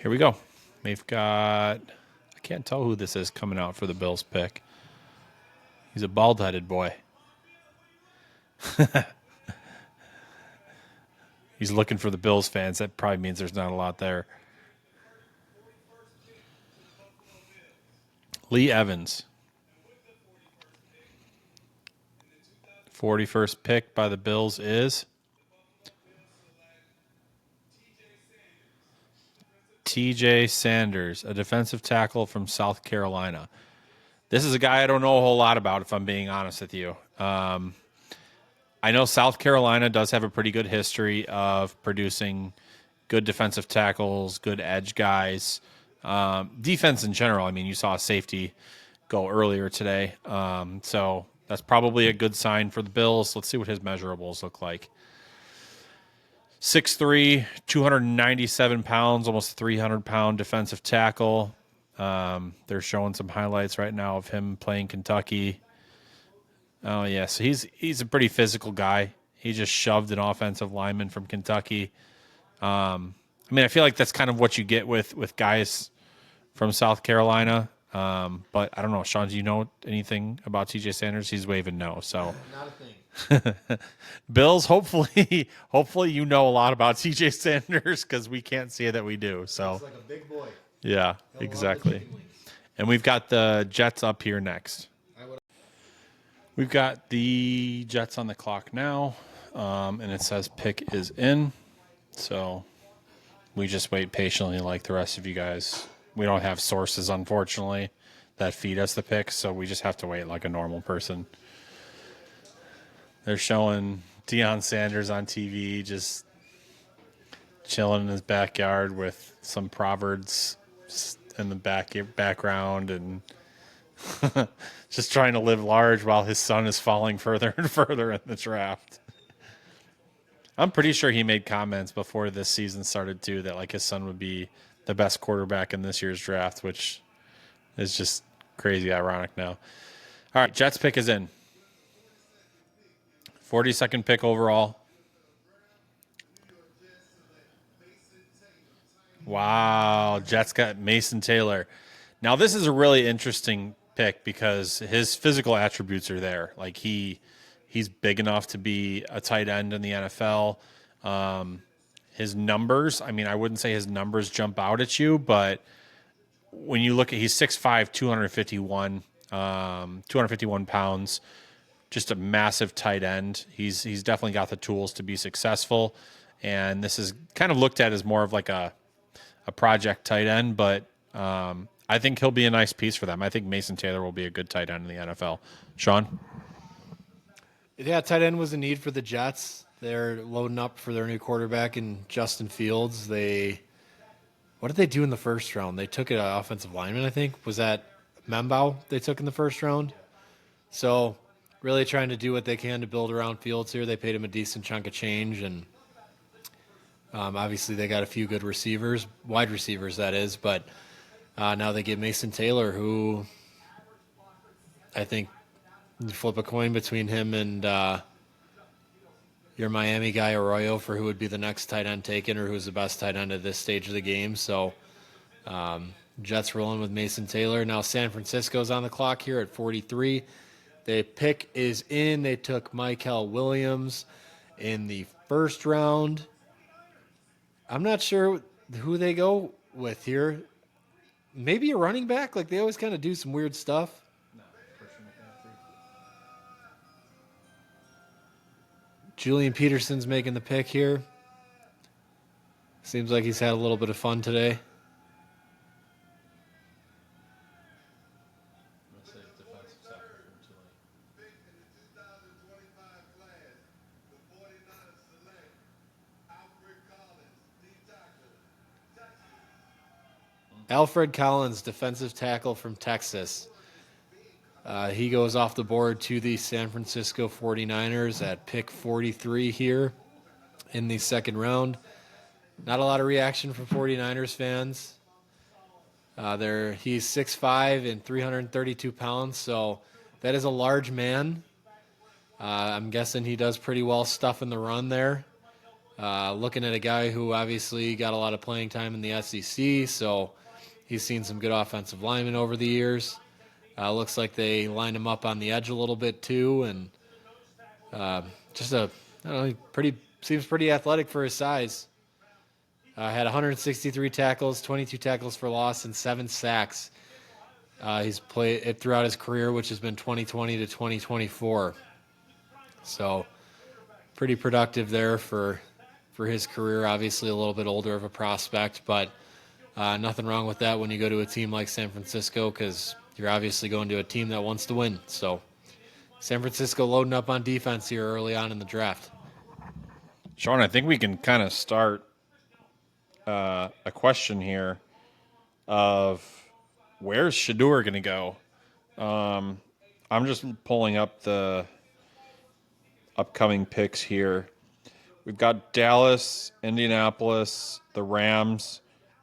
Here we go. We've got, I can't tell who this is coming out for the Bills pick. He's a bald-headed boy. He's looking for the Bills fans. That probably means there's not a lot there. Lee Evans. 41st pick by the Bills is TJ Sanders, a defensive tackle from South Carolina. This is a guy I don't know a whole lot about, if I'm being honest with you. I know South Carolina does have a pretty good history of producing good defensive tackles, good edge guys. Defense in general, I mean, you saw a safety go earlier today. So that's probably a good sign for the Bills. Let's see what his measurables look like. 6'3", 297 pounds, almost 300-pound defensive tackle. They're showing some highlights right now of him playing Kentucky. Oh, yeah, so he's a pretty physical guy. He just shoved an offensive lineman from Kentucky. I mean, I feel like that's kind of what you get with guys from South Carolina. But I don't know, Sean, do you know anything about TJ Sanders? He's waving no, so. Not a thing. Bills, hopefully you know a lot about TJ Sanders because we can't say that we do. So It's like a big boy. yeah, exactly. And we've got the Jets up here next. We've got the Jets on the clock now, and it says pick is in. So we just wait patiently like the rest of you guys. We don't have sources, unfortunately, that feed us the picks, so we just have to wait like a normal person. They're showing Deion Sanders on TV just chilling in his backyard with some Proverbs in the background and just trying to live large while his son is falling further and further in the draft. I'm pretty sure he made comments before this season started too that like his son would be the best quarterback in this year's draft, which is just crazy ironic now. All right, Jets pick is in. 42nd pick overall. Wow, Jets got Mason Taylor. Now this is a really interesting pick because his physical attributes are there. Like he's big enough to be a tight end in the NFL. His numbers, I mean, I wouldn't say his numbers jump out at you, but when you look at, he's 6'5", 251 pounds, just a massive tight end. He's definitely got the tools to be successful, and this is kind of looked at as more of like a project tight end, but I think he'll be a nice piece for them. I think Mason Taylor will be a good tight end in the NFL. Sean? Yeah, tight end was a need for the Jets. They're loading up for their new quarterback in Justin Fields. What did they do in the first round? They took an offensive lineman, I think. Was that Membao they took in the first round? So really trying to do what they can to build around Fields here. They paid him a decent chunk of change, and obviously they got a few good receivers, wide receivers that is, but now they get Mason Taylor, who I think you flip a coin between him and your Miami guy Arroyo for who would be the next tight end taken or who's the best tight end at this stage of the game. So Jets rolling with Mason Taylor. Now San Francisco's on the clock here at 43. The pick is in. They took Michael Williams in the first round. I'm not sure who they go with here. Maybe a running back. Like they always kind of do some weird stuff. Julian Peterson's making the pick here. Seems like he's had a little bit of fun today. Alfred Collins, defensive tackle from Texas. He goes off the board to the San Francisco 49ers at pick 43 here in the second round. Not a lot of reaction from 49ers fans. He's 6'5" and 332 pounds, so that is a large man. I'm guessing he does pretty well stuffing the run there. Looking at a guy who obviously got a lot of playing time in the SEC, so he's seen some good offensive linemen over the years. Looks like they lined him up on the edge a little bit too, and seems pretty athletic for his size. Had 163 tackles, 22 tackles for loss, and 7 sacks. He's played it throughout his career, which has been 2020 to 2024. So pretty productive there for his career. Obviously a little bit older of a prospect, but nothing wrong with that when you go to a team like San Francisco, because you're obviously going to a team that wants to win. So San Francisco loading up on defense here early on in the draft. Sean, I think we can kind of start a question here of where's Shedeur going to go? I'm just pulling up the upcoming picks here. We've got Dallas, Indianapolis, the Rams,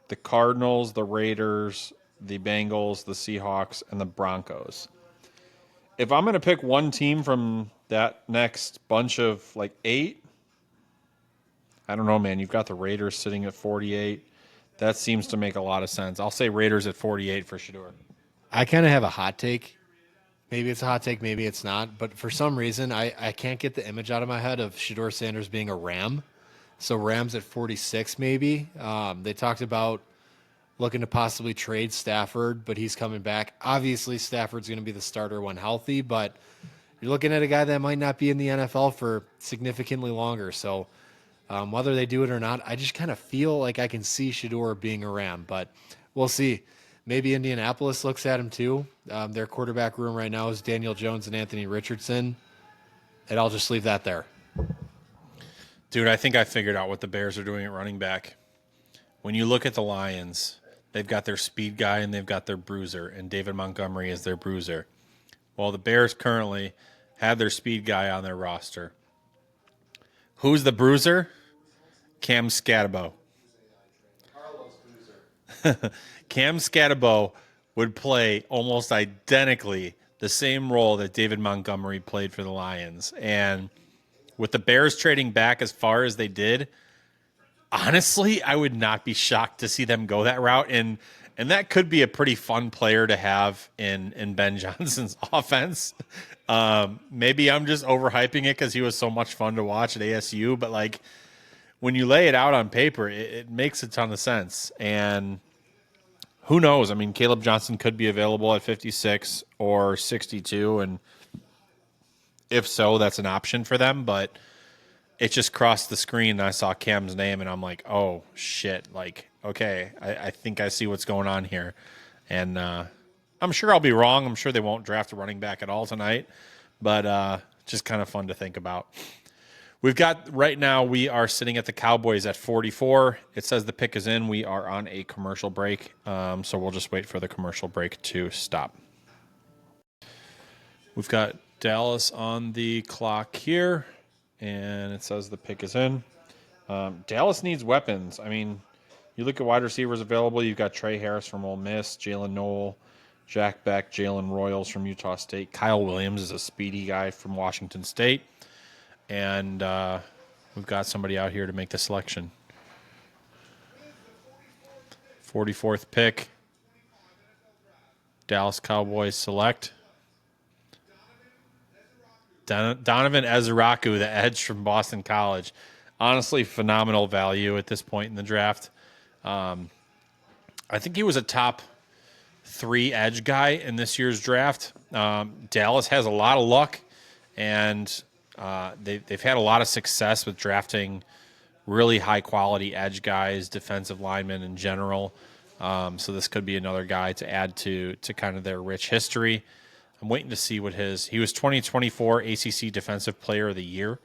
the Cardinals, the Raiders, the Bengals, the Seahawks, and the Broncos. If I'm going to pick one team from that next bunch of like 8, I don't know, man. You've got the Raiders sitting at 48. That seems to make a lot of sense. I'll say Raiders at 48 for Shedeur. I kind of have a hot take. Maybe it's a hot take, maybe it's not. But for some reason, I can't get the image out of my head of Shedeur Sanders being a Ram. So Rams at 46 maybe. They talked about looking to possibly trade Stafford, but he's coming back. Obviously, Stafford's going to be the starter when healthy, but you're looking at a guy that might not be in the NFL for significantly longer. So whether they do it or not, I just kind of feel like I can see Shedeur being a Ram, but we'll see. Maybe Indianapolis looks at him too. Their quarterback room right now is Daniel Jones and Anthony Richardson, and I'll just leave that there. Dude, I think I figured out what the Bears are doing at running back. When you look at the Lions, they've got their speed guy and they've got their bruiser, and David Montgomery is their bruiser. Well, the Bears currently have their speed guy on their roster. Who's the bruiser? Cam Scatabo. Cam Scatabo would play almost identically the same role that David Montgomery played for the Lions. And with the Bears trading back as far as they did, honestly, I would not be shocked to see them go that route. And that could be a pretty fun player to have in Ben Johnson's offense. Maybe I'm just overhyping it because he was so much fun to watch at ASU. But, like, when you lay it out on paper, it makes a ton of sense. And who knows? I mean, Caleb Johnson could be available at 56 or 62. And if so, that's an option for them. But it just crossed the screen and I saw Cam's name and I'm like, oh, shit. Like, okay, I think I see what's going on here. And I'm sure I'll be wrong. I'm sure they won't draft a running back at all tonight. But just kind of fun to think about. We've got, right now, we are sitting at the Cowboys at 44. It says the pick is in. We are on a commercial break, so we'll just wait for the commercial break to stop. We've got Dallas on the clock here, and it says the pick is in. Dallas needs weapons. I mean, you look at wide receivers available. You've got Trey Harris from Ole Miss, Jalen Noel, Jack Beck, Jalen Royals from Utah State. Kyle Williams is a speedy guy from Washington State. And we've got somebody out here to make the selection. 44th pick. Dallas Cowboys select Donovan Ezeraku, the edge from Boston College. Honestly, phenomenal value at this point in the draft. I think he was a top 3 edge guy in this year's draft. Dallas has a lot of luck, and they've had a lot of success with drafting really high-quality edge guys, defensive linemen in general. So this could be another guy to add to kind of their rich history. I'm waiting to see what he was 2024 ACC Defensive Player of the Year.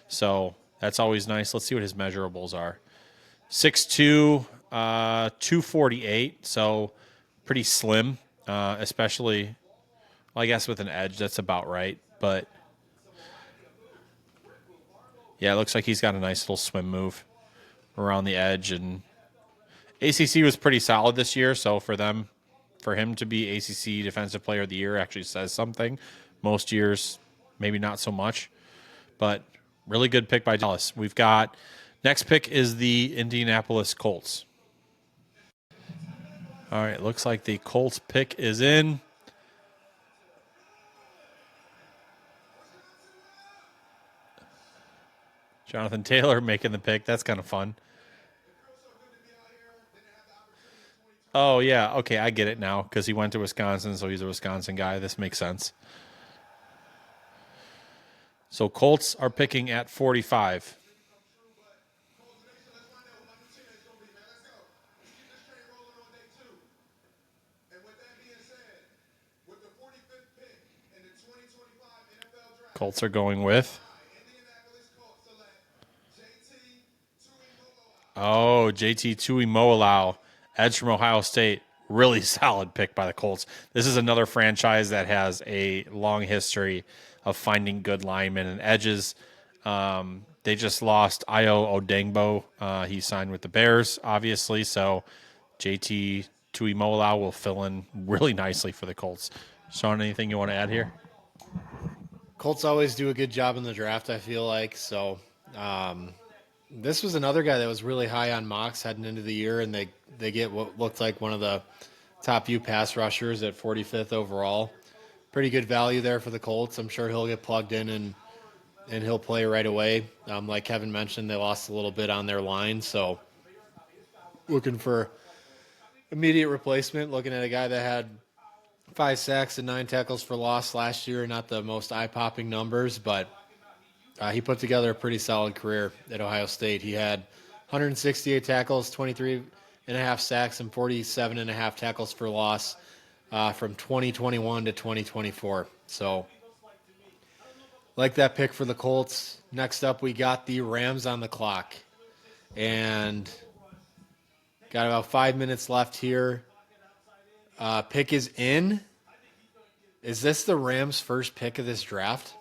So that's always nice. Let's see what his measurables are. 6'2", 248, so pretty slim, especially Well, I guess with an edge, that's about right. But yeah, it looks like he's got a nice little swim move around the edge. And ACC was pretty solid this year. So for him to be ACC Defensive Player of the Year actually says something. Most years, maybe not so much. But really good pick by Dallas. We've got next pick is the Indianapolis Colts. All right, looks like the Colts pick is in. Jonathan Taylor making the pick. That's kind of fun. Oh, yeah. Okay, I get it now because he went to Wisconsin, so he's a Wisconsin guy. This makes sense. So Colts are picking at 45. Colts are going with. Oh, JT Tuimoloau, edge from Ohio State. Really solid pick by the Colts. This is another franchise that has a long history of finding good linemen and edges. They just lost Io Odengbo. He signed with the Bears, obviously. So JT Tuimoloau will fill in really nicely for the Colts. Sean, anything you want to add here? Colts always do a good job in the draft, I feel like. So this was another guy that was really high on mocks heading into the year, and they get what looked like one of the top few pass rushers at 45th overall. Pretty good value there for the Colts. I'm sure he'll get plugged in and he'll play right away. Like Kevin mentioned, they lost a little bit on their line, so looking for immediate replacement. Looking at a guy that had 5 sacks and 9 tackles for loss last year. Not the most eye-popping numbers, but he put together a pretty solid career at Ohio State. He had 168 tackles, 23 and a half sacks, and 47 and a half tackles for loss from 2021 to 2024. So, like that pick for the Colts. Next up, we got the Rams on the clock. And got about 5 minutes left here. Pick is in. Is this the Rams' first pick of this draft?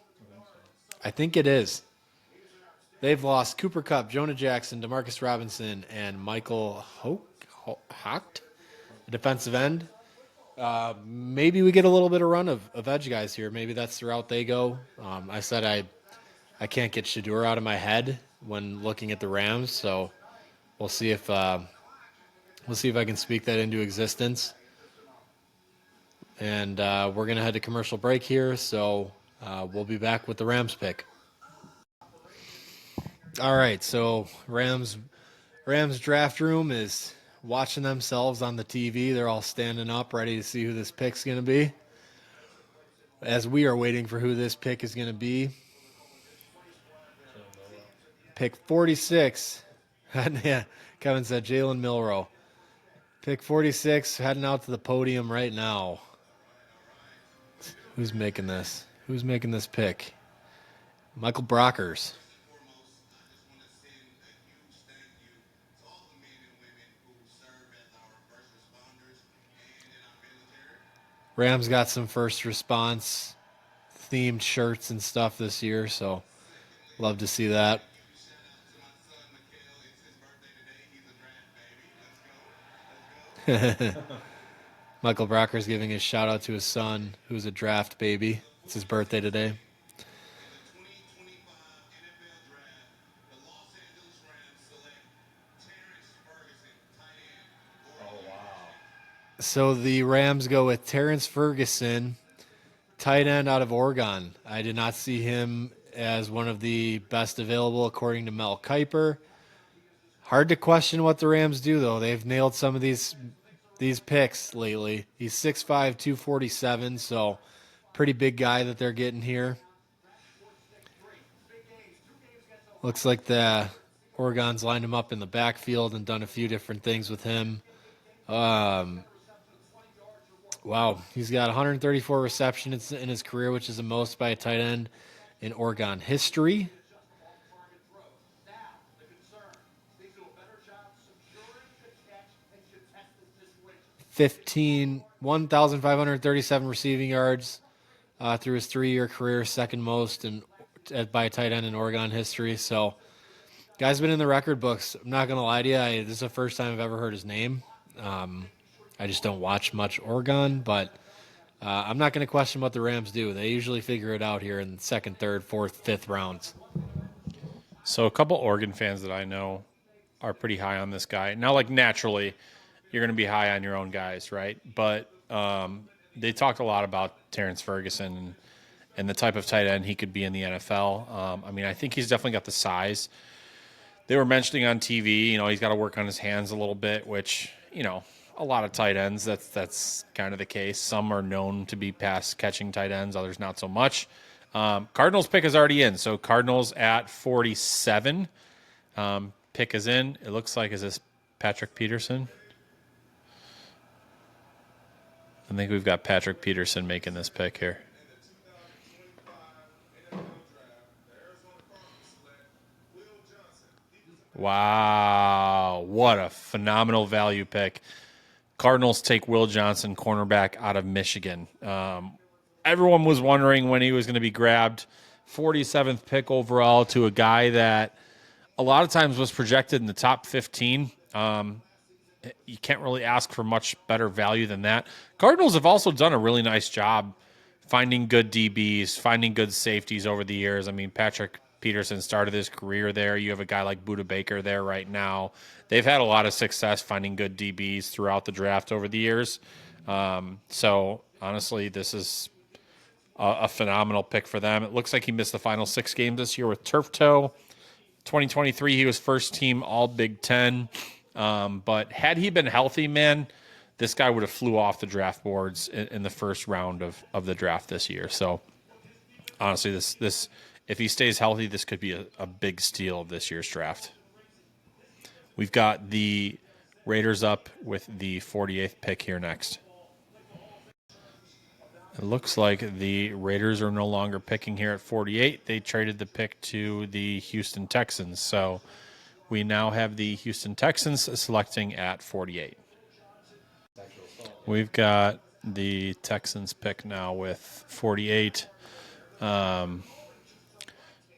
I think it is. They've lost Cooper Kupp, Jonah Jackson, Demarcus Robinson, and Michael Hocht, the defensive end. Maybe we get a little bit of run of edge guys here. Maybe that's the route they go. I said I can't get Shador out of my head when looking at the Rams, so we'll see if I can speak that into existence. And we're going to head to commercial break here, so we'll be back with the Rams pick. All right, so Rams draft room is watching themselves on the TV. They're all standing up, ready to see who this pick's going to be. As we are waiting for who this pick is going to be. Pick 46. Yeah, Kevin said Jalen Milroe. Pick 46, heading out to the podium right now. Who's making this? Who's making this pick? Michael Brockers. Rams got some first response themed shirts and stuff this year, so love to see that. Michael Brockers giving his shout out to his son, who's a draft baby. It's his birthday today. So the Rams go with Terrence Ferguson, tight end out of Oregon. I did not see him as one of the best available, according to Mel Kiper. Hard to question what the Rams do, though. They've nailed some of these picks lately. He's 6'5", 247, so pretty big guy that they're getting here. Looks like the Oregon's lined him up in the backfield and done a few different things with him. Wow, he's got 134 receptions in his career, which is the most by a tight end in Oregon history. 1,537 receiving yards, through his 3-year career, second most by a tight end in Oregon history. So, guy's been in the record books. I'm not gonna lie to you. This is the first time I've ever heard his name. I just don't watch much Oregon, but I'm not gonna question what the Rams do. They usually figure it out here in the second, third, fourth, fifth rounds. So a couple Oregon fans that I know are pretty high on this guy. Now, like naturally, you're going to be high on your own guys, right? But they talked a lot about Terrence Ferguson and the type of tight end he could be in the NFL. I mean, I think he's definitely got the size. They were mentioning on TV, he's got to work on his hands a little bit, which, a lot of tight ends, that's kind of the case. Some are known to be pass catching tight ends, others not so much. Cardinals pick is already in, so Cardinals at 47. Pick is in. It looks like, is this Patrick Peterson? I think we've got Patrick Peterson making this pick here. Wow, what a phenomenal value pick. Cardinals take Will Johnson, cornerback out of Michigan. Everyone was wondering when he was going to be grabbed. 47th pick overall to a guy that a lot of times was projected in the top 15. You can't really ask for much better value than that. Cardinals have also done a really nice job finding good DBs, finding good safeties over the years. I mean, Patrick Peterson started his career there. You have a guy like Budda Baker there right now. They've had a lot of success finding good DBs throughout the draft over the years. So, honestly, this is a phenomenal pick for them. It looks like he missed the final 6 games this year with turf toe. 2023, he was first team All Big Ten. But had he been healthy, man, this guy would have flew off the draft boards in the first round of the draft this year. So honestly, this if he stays healthy, this could be a big steal of this year's draft. We've got the Raiders up with the 48th pick here next. It looks like the Raiders are no longer picking here at 48. They traded the pick to the Houston Texans. So we now have the Houston Texans selecting at 48. We've got the Texans pick now with 48.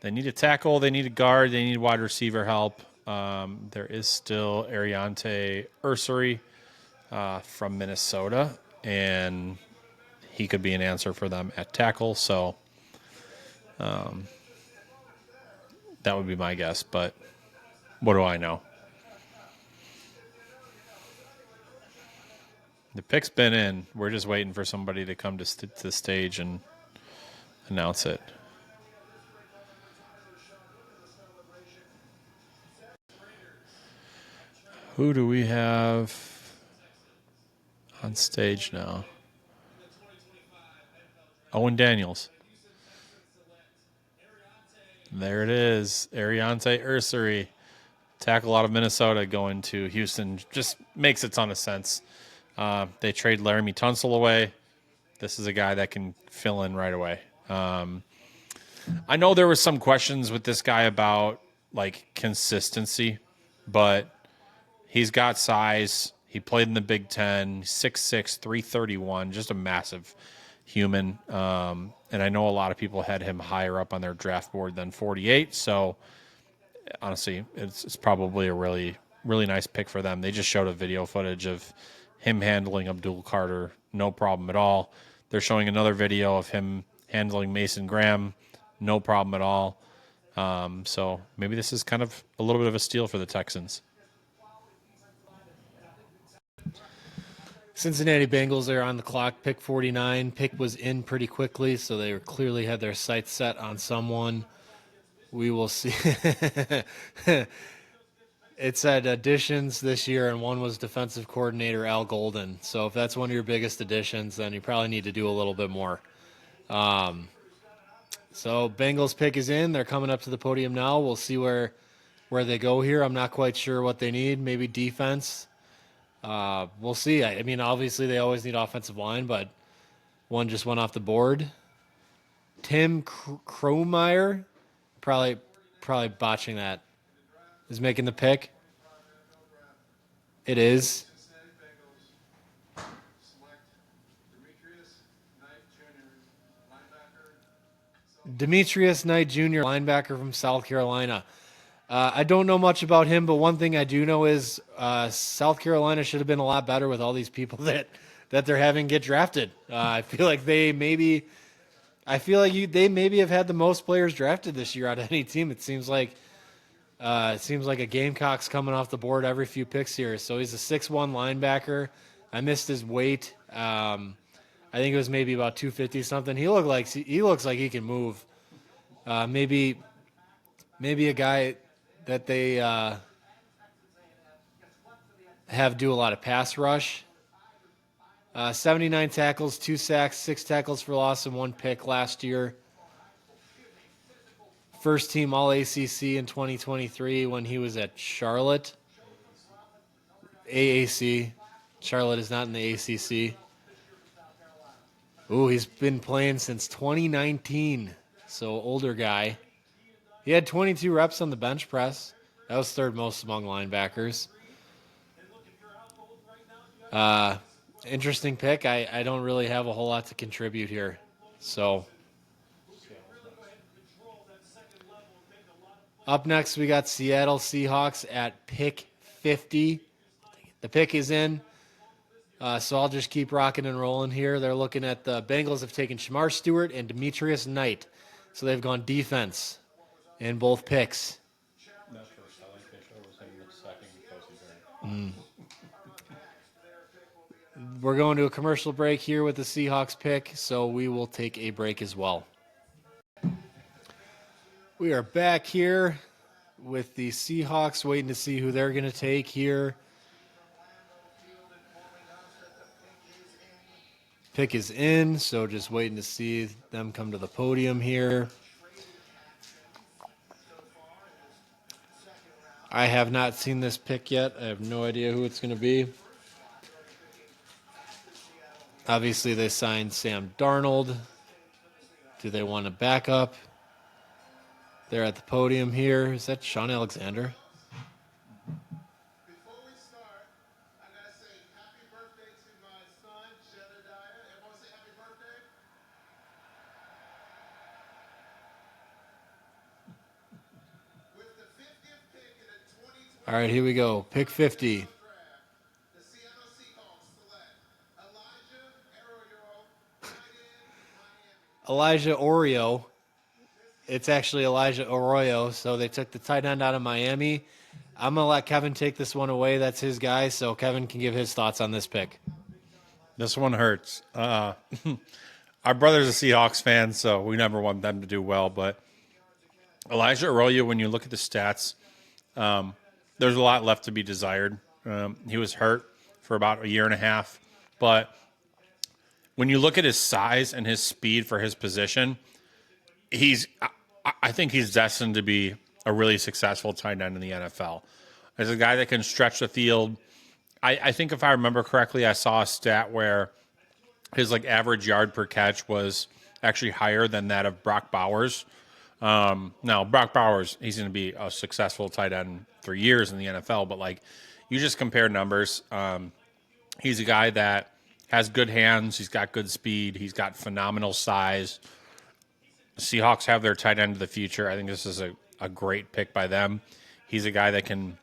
They need a tackle, they need a guard, they need wide receiver help. There is still Ariante Ursary from Minnesota, and he could be an answer for them at tackle. So that would be my guess, but what do I know? The pick's been in. We're just waiting for somebody to come to the stage and announce it. Who do we have on stage now? Owen Daniels. There it is. Ariante Ursary. Tackle out of Minnesota going to Houston. Just makes a ton of sense. They trade Laramie Tunsil away. This is a guy that can fill in right away. I know there were some questions with this guy about like consistency, but he's got size. He played in the Big Ten, 6'6", 331, just a massive human. And I know a lot of people had him higher up on their draft board than 48. So honestly, it's probably a really, really nice pick for them. They just showed a video footage of him handling Abdul Carter, no problem at all. They're showing another video of him handling Mason Graham, no problem at all. So maybe this is kind of a little bit of a steal for the Texans. Cincinnati Bengals are on the clock, pick 49. Pick was in pretty quickly, so they clearly had their sights set on someone. We will see. It said additions this year, and one was defensive coordinator Al Golden. So if that's one of your biggest additions, then you probably need to do a little bit more. So Bengals pick is in. They're coming up to the podium now. We'll see where they go here. I'm not quite sure what they need. Maybe defense. We'll see. I mean, obviously they always need offensive line, but one just went off the board. Tim Kromeyer, probably botching that, is making the pick. It is. Demetrius Knight Jr., linebacker from South Carolina. I don't know much about him, but one thing I do know is South Carolina should have been a lot better with all these people that they're having get drafted. I feel like they maybe have had the most players drafted this year out of any team. It seems like a Gamecock's coming off the board every few picks here. So he's a 6'1" linebacker. I missed his weight. I think it was maybe about 250 something. He looks like he can move. Maybe a guy that they have do a lot of pass rush. 79 tackles, 2 sacks, 6 tackles for loss, and 1 pick last year. First team All ACC in 2023 when he was at Charlotte. AAC. Charlotte is not in the ACC. Ooh, he's been playing since 2019. So older guy. He had 22 reps on the bench press. That was third most among linebackers. Interesting pick. I don't really have a whole lot to contribute here. So up next, we got Seattle Seahawks at pick 50. The pick is in. So I'll just keep rocking and rolling here. They're looking at the Bengals have taken Shamar Stewart and Demetrius Knight. So they've gone defense in both picks. We're going to a commercial break here with the Seahawks pick, so we will take a break as well. We are back here with the Seahawks, waiting to see who they're going to take here. Pick is in, so just waiting to see them come to the podium here. I have not seen this pick yet. I have no idea who it's going to be. Obviously, they signed Sam Darnold. Do they want a backup? They're at the podium here. Is that Sean Alexander? Before we start, I gotta say happy birthday to my son, Jedediah. Everyone say happy birthday. With the 50th pick in the 2020 All right, here we go. Pick 50. draft, the Seattle Seahawks select Elijah Arroyo, tight end, Miami. Elijah Oreo. It's actually Elijah Arroyo, so they took the tight end out of Miami. I'm going to let Kevin take this one away. That's his guy, so Kevin can give his thoughts on this pick. This one hurts. Our brother's a Seahawks fan, so we never want them to do well. But Elijah Arroyo, when you look at the stats, there's a lot left to be desired. He was hurt for about a year and a half. But when you look at his size and his speed for his position, I think he's destined to be a really successful tight end in the NFL. As a guy that can stretch the field, I think if I remember correctly, I saw a stat where his average yard per catch was actually higher than that of Brock Bowers. Now, Brock Bowers, he's going to be a successful tight end for years in the NFL, but you just compare numbers. He's a guy that has good hands. He's got good speed. He's got phenomenal size. Seahawks have their tight end of the future. I think this is a great pick by them. He's a guy that can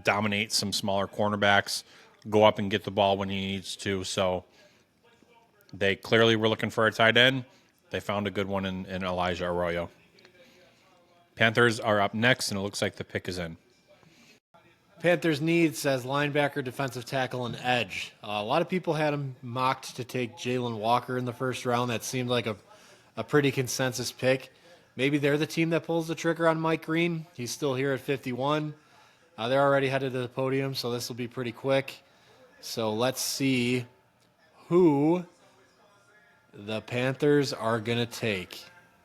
dominate some smaller cornerbacks, go up and get the ball when he needs to. So they clearly were looking for a tight end. They found a good one in Elijah Arroyo. Panthers are up next, and it looks like the pick is in. Panthers need says linebacker, defensive tackle, and edge. A lot of people had him mocked to take Jalen Walker in the first round. That seemed like a pretty consensus pick. Maybe they're the team that pulls the trigger on Mike Green. He's still here at 51. They're already headed to the podium, so this will be pretty quick. So let's see who the Panthers are going to take.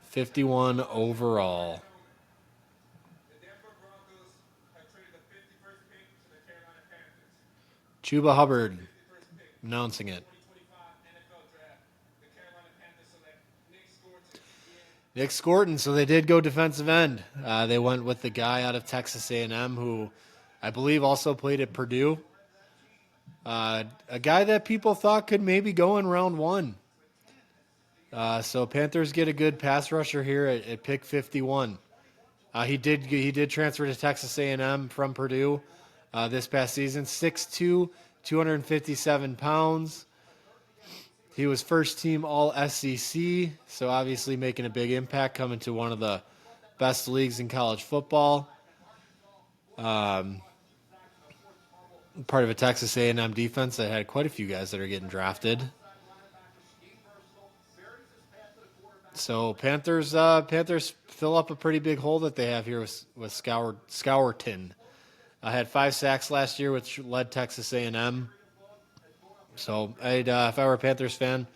51 overall. The Denver Broncos have traded the 51st pick to the Carolina Panthers. Chuba Hubbard announcing it. 2025 NFL Draft. The Carolina Panthers select Nick Scorton. Nick Scorton, so they did go defensive end. They went with the guy out of Texas A&M who I believe also played at Purdue. A guy that people thought could maybe go in round 1. So Panthers get a good pass rusher here at pick 51. He did transfer to Texas A&M from Purdue this past season. 6'2", 257 pounds. He was first team All SEC, so obviously making a big impact coming to one of the best leagues in college football. Part of a Texas A&M defense that had quite a few guys that are getting drafted. So Panthers fill up a pretty big hole that they have here with Scourton. Had 5 sacks last year, which led Texas A&M. So if I were a Panthers fan,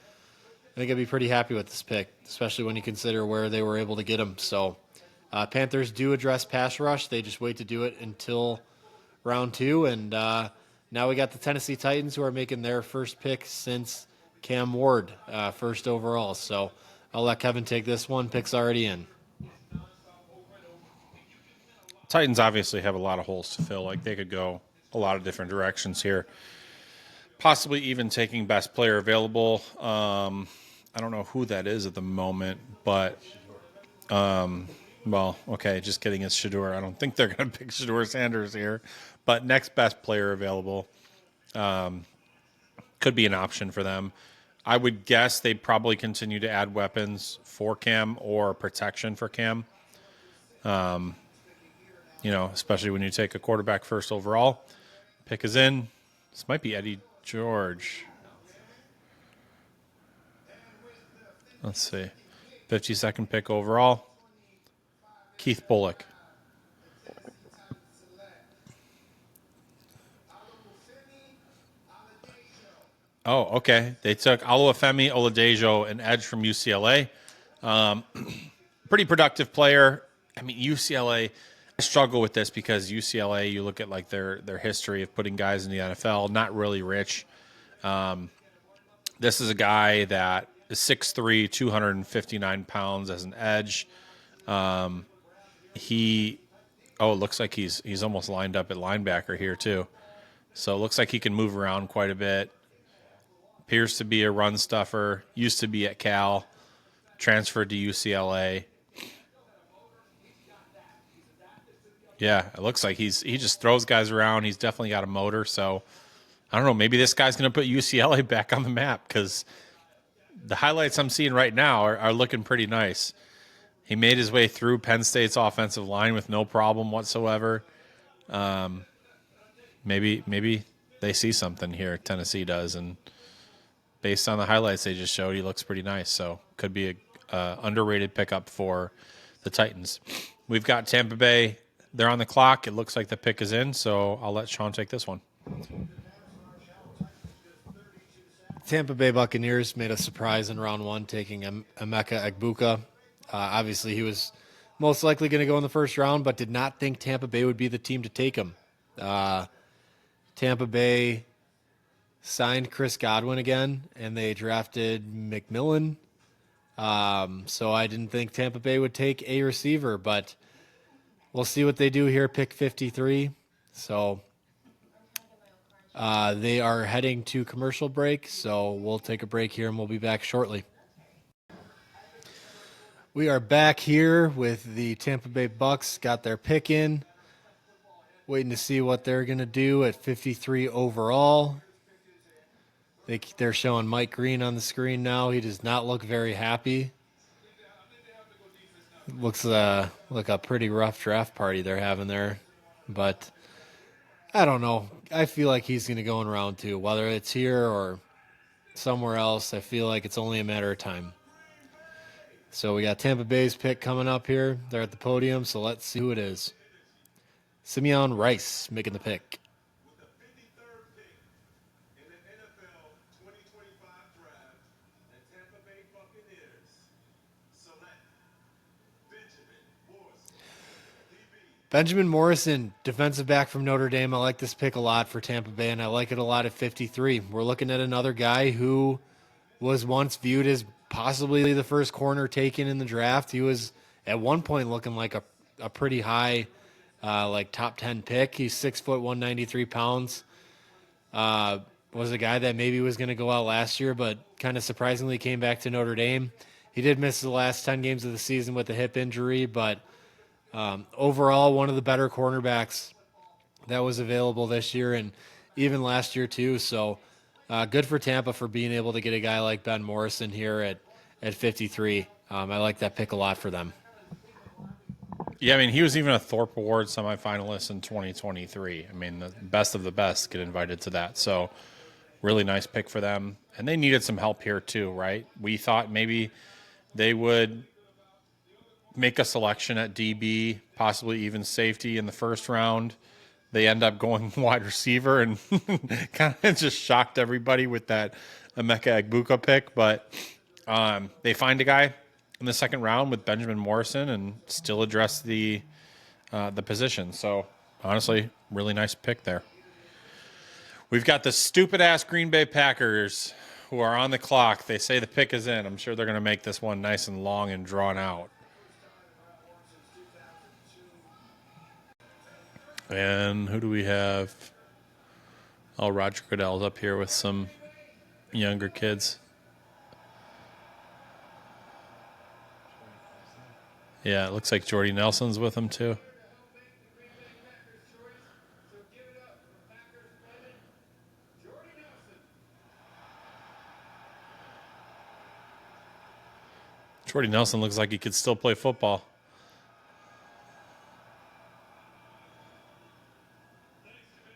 I think I'd be pretty happy with this pick, especially when you consider where they were able to get him. So Panthers do address pass rush. They just wait to do it until round 2. And now we got the Tennessee Titans, who are making their first pick since Cam Ward, first overall. So I'll let Kevin take this one. Pick's already in. Titans obviously have a lot of holes to fill. Like, they could go a lot of different directions here. Possibly even taking best player available. I don't know who that is at the moment, but well, okay, just kidding. It's Shedeur. I don't think they're going to pick Shedeur Sanders here, but next best player available could be an option for them. I would guess they probably continue to add weapons for Cam or protection for Cam. Especially when you take a quarterback first overall. Pick is in. This might be Eddie George. Let's see. 52nd pick overall. Keith Bullock. Oh, okay. They took Oluwafemi Oladejo, an edge from UCLA. Pretty productive player. I mean, UCLA, I struggle with this because UCLA, you look at like their history of putting guys in the NFL, not really rich. This is a guy that is 6'3", 259 pounds as an edge. It looks like he's almost lined up at linebacker here too. So it looks like he can move around quite a bit. Appears to be a run stuffer. Used to be at Cal. Transferred to UCLA. Yeah, it looks like he just throws guys around. He's definitely got a motor. So I don't know. Maybe this guy's going to put UCLA back on the map because the highlights I'm seeing right now are looking pretty nice. He made his way through Penn State's offensive line with no problem whatsoever. Maybe they see something here. Tennessee does, and based on the highlights they just showed, he looks pretty nice. So could be a underrated pickup for the Titans. We've got Tampa Bay. They're on the clock. It looks like the pick is in, so I'll let Sean take this one. Tampa Bay Buccaneers made a surprise in round 1, taking Emeka Egbuka. Obviously, he was most likely going to go in the first round, but did not think Tampa Bay would be the team to take him. Tampa Bay signed Chris Godwin again, and they drafted McMillan. So I didn't think Tampa Bay would take a receiver, but we'll see what they do here, pick 53. So they are heading to commercial break, so we'll take a break here, and we'll be back shortly. We are back here with the Tampa Bay Bucks. Got their pick in. Waiting to see what they're going to do at 53 overall. They're showing Mike Green on the screen now. He does not look very happy. Looks like a pretty rough draft party they're having there. But I don't know. I feel like he's going to go in round 2. Whether it's here or somewhere else, I feel like it's only a matter of time. So we got Tampa Bay's pick coming up here. They're at the podium, so let's see who it is. Simeon Rice making the pick. With the 53rd pick in the NFL 2025 draft, the Tampa Bay Buccaneers select Benjamin Morrison, DB. Benjamin Morrison, defensive back from Notre Dame. I like this pick a lot for Tampa Bay, and I like it a lot at 53. We're looking at another guy who was once viewed as possibly the first corner taken in the draft. He was at one point looking like a pretty high, like top 10 pick. He's 6 foot, 193 pounds. was a guy that maybe was going to go out last year, but kind of surprisingly came back to Notre Dame. He did miss the last 10 games of the season with a hip injury, but overall, one of the better cornerbacks that was available this year and even last year too. So good for Tampa for being able to get a guy like Ben Morrison here at 53. I like that pick a lot for them. Yeah, I mean, he was even a Thorpe Award semifinalist in 2023. I mean, the best of the best get invited to that. So really nice pick for them. And they needed some help here too, right? We thought maybe they would make a selection at DB, possibly even safety in the first round. They end up going wide receiver and kind of just shocked everybody with that Emeka Egbuka pick. But they find a guy in the second round with Benjamin Morrison and still address the position. So honestly, really nice pick there. We've got the stupid-ass Green Bay Packers who are on the clock. They say the pick is in. I'm sure they're going to make this one nice and long and drawn out. And who do we have? Oh, Roger Goodell's up here with some younger kids. Yeah, it looks like Jordy Nelson's with him too. Jordy Nelson looks like he could still play football.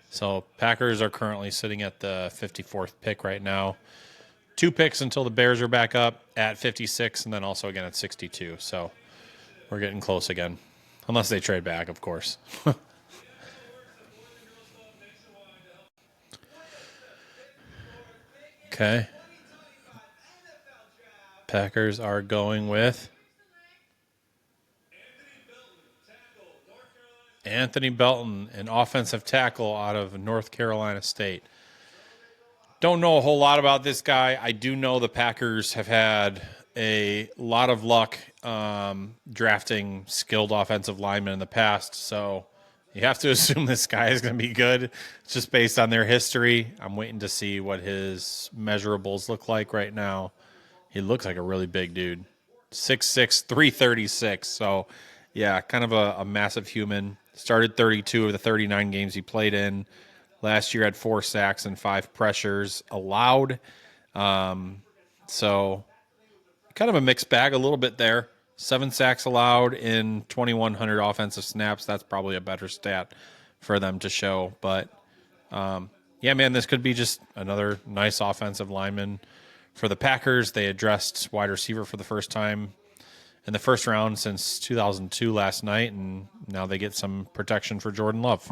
So Packers are currently sitting at the 54th pick right now. 2 picks until the Bears are back up at 56 and then also again at 62. So we're getting close again. Unless they trade back, of course. Okay. Packers are going with Anthony Belton, an offensive tackle out of North Carolina State. Don't know a whole lot about this guy. I do know the Packers have had a lot of luck drafting skilled offensive linemen in the past, so you have to assume this guy is going to be good just based on their history. I'm waiting to see what his measurables look like right now. He looks like a really big dude. 6'6", 336. So, yeah, kind of a massive human. Started 32 of the 39 games he played in. Last year had 4 sacks and 5 pressures allowed. So, kind of a mixed bag a little bit there. 7 sacks allowed in 2,100 offensive snaps. That's probably a better stat for them to show. But, yeah, man, this could be just another nice offensive lineman for the Packers. They addressed wide receiver for the first time in the first round since 2002 last night, and now they get some protection for Jordan Love.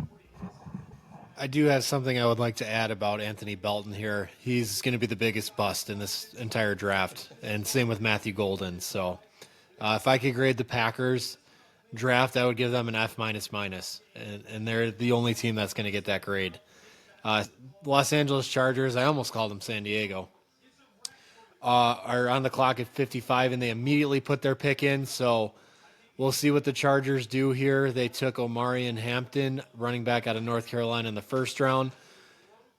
I do have something I would like to add about Anthony Belton here. He's going to be the biggest bust in this entire draft, and same with Matthew Golden. So if I could grade the Packers draft, I would give them an F-, and they're the only team that's going to get that grade. Los Angeles Chargers, I almost called them San Diego, are on the clock at 55, and they immediately put their pick in. So we'll see what the Chargers do here. They took Omarion Hampton, running back out of North Carolina, in the first round.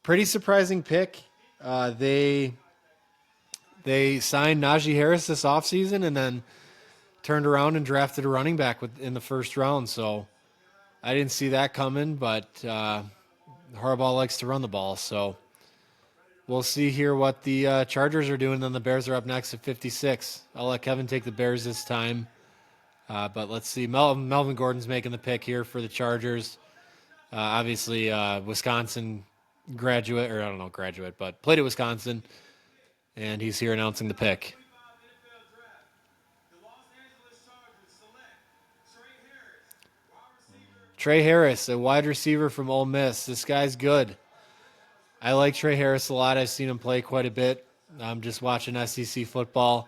Pretty surprising pick. They signed Najee Harris this offseason and then turned around and drafted a running back in the first round. So I didn't see that coming, but Harbaugh likes to run the ball. So we'll see here what the Chargers are doing. Then the Bears are up next at 56. I'll let Kevin take the Bears this time. But let's see. Melvin Gordon's making the pick here for the Chargers. Obviously, Wisconsin graduate, or I don't know, graduate, but played at Wisconsin. And he's here announcing the pick. Trey Harris, a wide receiver from Ole Miss. This guy's good. I like Trey Harris a lot. I've seen him play quite a bit. I'm just watching SEC football.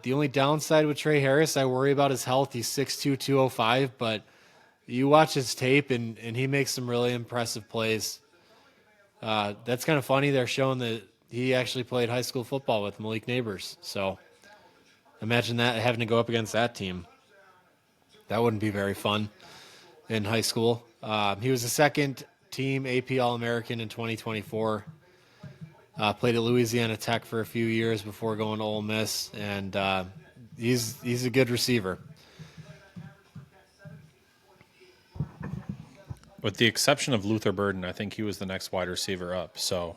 The only downside with Trey Harris, I worry about his health. He's 6'2", 205, but you watch his tape, and he makes some really impressive plays. That's kind of funny. They're showing that he actually played high school football with Malik Neighbors. So imagine that, having to go up against that team. That wouldn't be very fun in high school. He was a second-team AP All-American in 2024. Played at Louisiana Tech for a few years before going to Ole Miss, and he's a good receiver. With the exception of Luther Burden, I think he was the next wide receiver up. So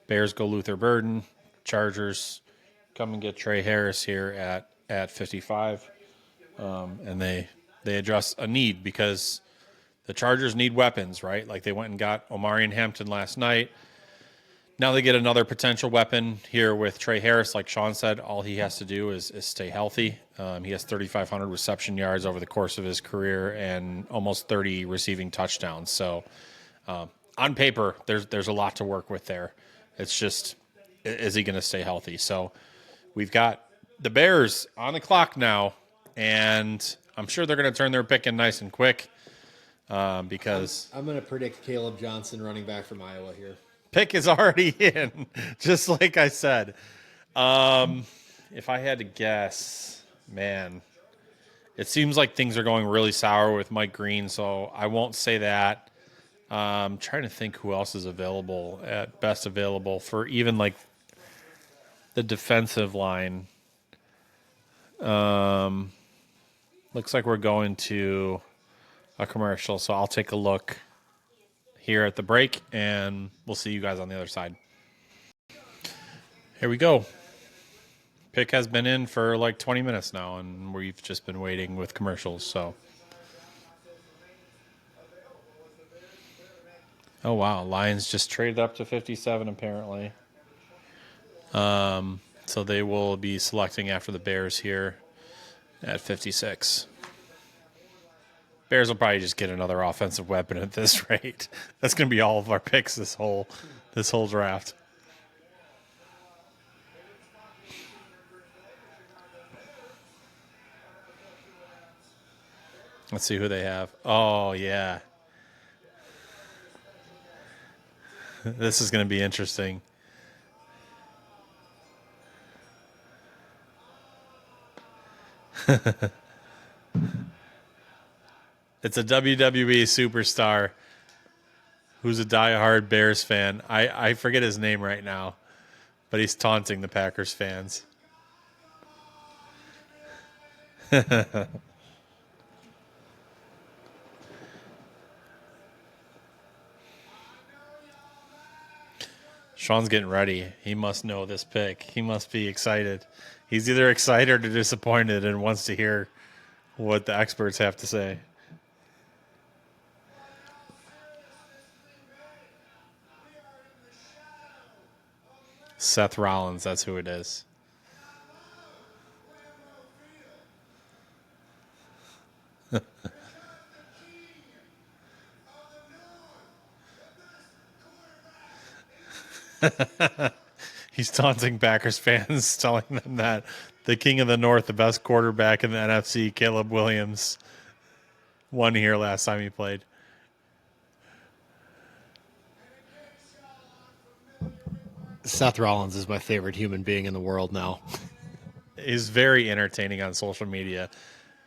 Bears go Luther Burden. Chargers come and get Trey Harris here at 55. And they address a need because the Chargers need weapons, right? Like they went and got Omarion Hampton last night. Now they get another potential weapon here with Trey Harris. Like Sean said, all he has to do is stay healthy. He has 3,500 reception yards over the course of his career and almost 30 receiving touchdowns. So on paper, there's a lot to work with there. It's just, is he going to stay healthy? So we've got the Bears on the clock now, and I'm sure they're going to turn their pick in nice and quick because I'm going to predict Caleb Johnson, running back from Iowa here. pick is already in, just like I said. If I had to guess, man, it seems like things are going really sour with Mike Green, so I won't say that. Trying to think who else is available at best available for even like the defensive line. Looks like we're going to a commercial, so I'll take a look here at the break, and we'll see you guys on the other side. Here we go. Pick has been in for like 20 minutes now, and we've just been waiting with commercials. So, oh wow, Lions just traded up to 57 apparently. So they will be selecting after the Bears here at 56. Bears will probably just get another offensive weapon at this rate. That's going to be all of our picks this whole draft. Let's see who they have. Oh, yeah. This is going to be interesting. It's a WWE superstar who's a diehard Bears fan. I forget his name right now, but he's taunting the Packers fans. Sean's getting ready. He must know this pick. He must be excited. He's either excited or disappointed and wants to hear what the experts have to say. Seth Rollins, that's who it is. He's taunting Packers fans, telling them that the king of the North, the best quarterback in the NFC, Caleb Williams, won here last time he played. Seth Rollins is my favorite human being in the world now. He's very entertaining on social media.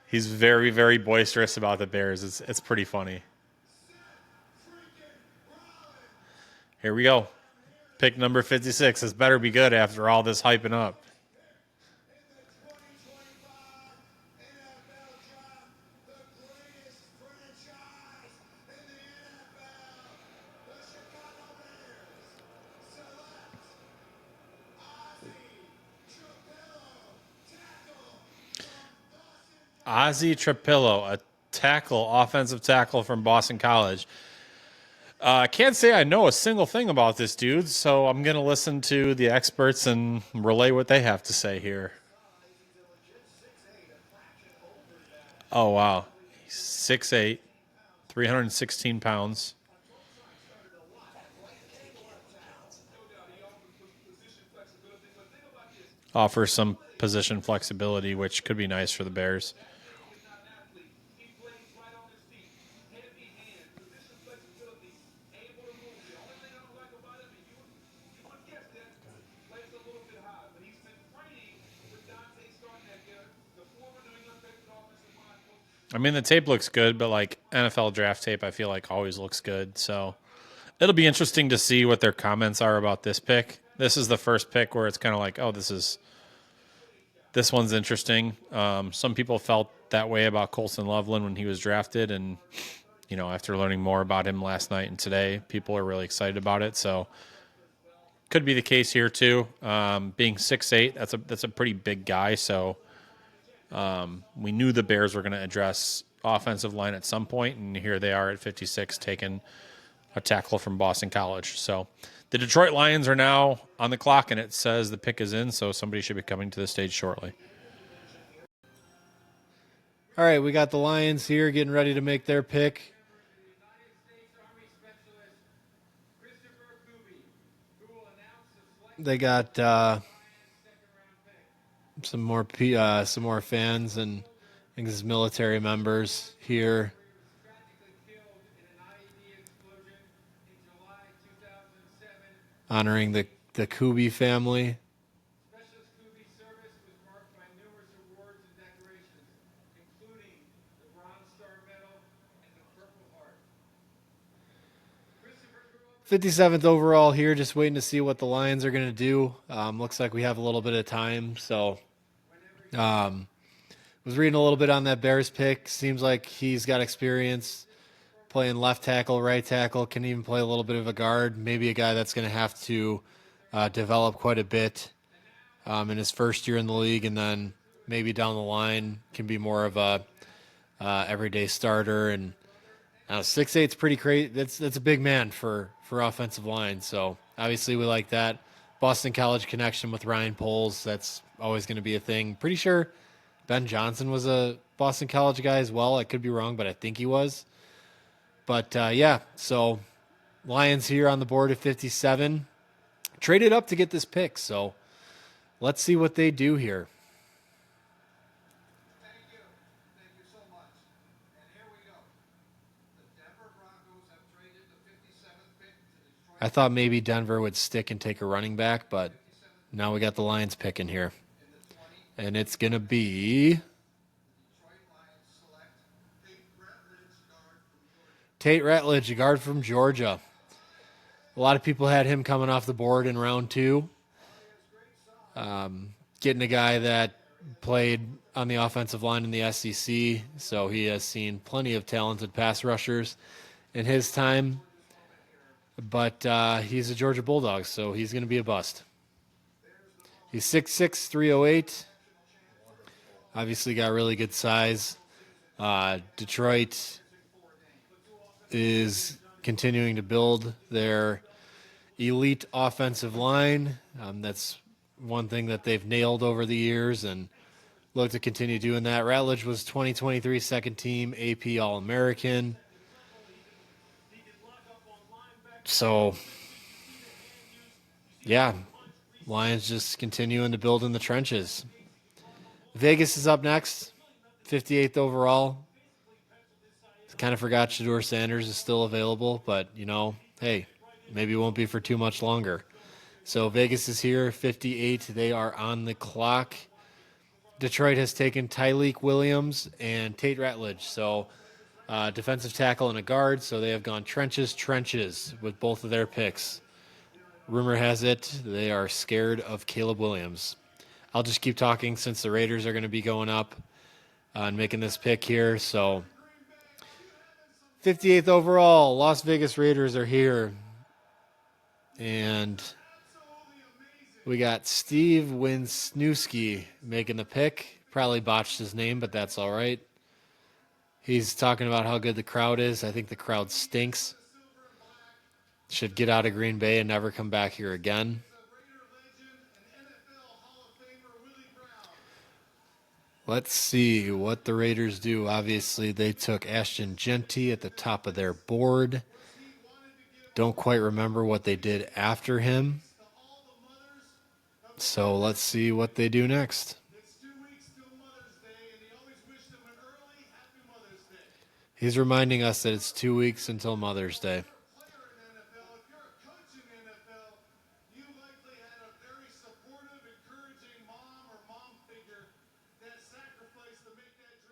He's very, very boisterous about the Bears. It's pretty funny. Here we go. Pick number 56. This better be good after all this hyping up. Ozzie Trapillo, a offensive tackle from Boston College. I can't say I know a single thing about this dude, so I'm going to listen to the experts and relay what they have to say here. Oh, wow. He's 6'8", 316 pounds. Offers some position flexibility, which could be nice for the Bears. I mean, the tape looks good, but like NFL draft tape, I feel like always looks good. So it'll be interesting to see what their comments are about this pick. This is the first pick where it's kind of like, oh, this one's interesting. Some people felt that way about Colston Loveland when he was drafted, and after learning more about him last night and today, people are really excited about it. So could be the case here too. Being 6'8", that's a pretty big guy. So we knew the Bears were going to address offensive line at some point, and here they are at 56, taking a tackle from Boston College. So the Detroit Lions are now on the clock, and it says the pick is in, so somebody should be coming to the stage shortly. All right, we got the Lions here getting ready to make their pick. They got some more fans and I think this is military members here. Honoring the Kubi family. Specialist Kubi service was marked by numerous awards and decorations, including the Bronze Star Medal and the Purple Heart. 57th overall here, just waiting to see what the Lions are going to do. Looks like we have a little bit of time, so was reading a little bit on that Bears pick. Seems like he's got experience playing left tackle, right tackle, can even play a little bit of a guard. Maybe a guy that's going to have to develop quite a bit in his first year in the league, and then maybe down the line can be more of a everyday starter. And 6'8" is pretty crazy. That's a big man for offensive line. So obviously we like that. Boston College connection with Ryan Poles. That's always going to be a thing. Pretty sure Ben Johnson was a Boston College guy as well. I could be wrong, but I think he was. But yeah, so Lions here on the board at 57. Traded up to get this pick, so let's see what they do here. Thank you. Thank you so much. And here we go. The Denver Broncos have traded the 57th pick to Detroit. I thought maybe Denver would stick and take a running back, but now we got the Lions picking here. And it's going to be Detroit Lions select Tate Ratledge, a guard from Georgia. A lot of people had him coming off the board in round 2. Getting a guy that played on the offensive line in the SEC, so he has seen plenty of talented pass rushers in his time. But he's a Georgia Bulldog, so he's going to be a bust. He's 6'6", 308. Obviously got really good size. Detroit is continuing to build their elite offensive line. That's one thing that they've nailed over the years and look to continue doing that. Ratledge was 2023 second team AP All-American. So, yeah, Lions just continuing to build in the trenches. Vegas is up next, 58th overall. Kind of forgot Shedeur Sanders is still available, but, hey, maybe it won't be for too much longer. So Vegas is here, 58. They are on the clock. Detroit has taken Tyleik Williams and Tate Ratledge. So defensive tackle and a guard. So they have gone trenches with both of their picks. Rumor has it they are scared of Caleb Williams. I'll just keep talking since the Raiders are going to be going up and making this pick here. So 58th overall, Las Vegas Raiders are here. And we got Steve Wisniewski making the pick. Probably botched his name, but that's all right. He's talking about how good the crowd is. I think the crowd stinks. Should get out of Green Bay and never come back here again. Let's see what the Raiders do. Obviously, they took Ashton Genty at the top of their board. Don't quite remember what they did after him. So let's see what they do next. He's reminding us that it's 2 weeks until Mother's Day.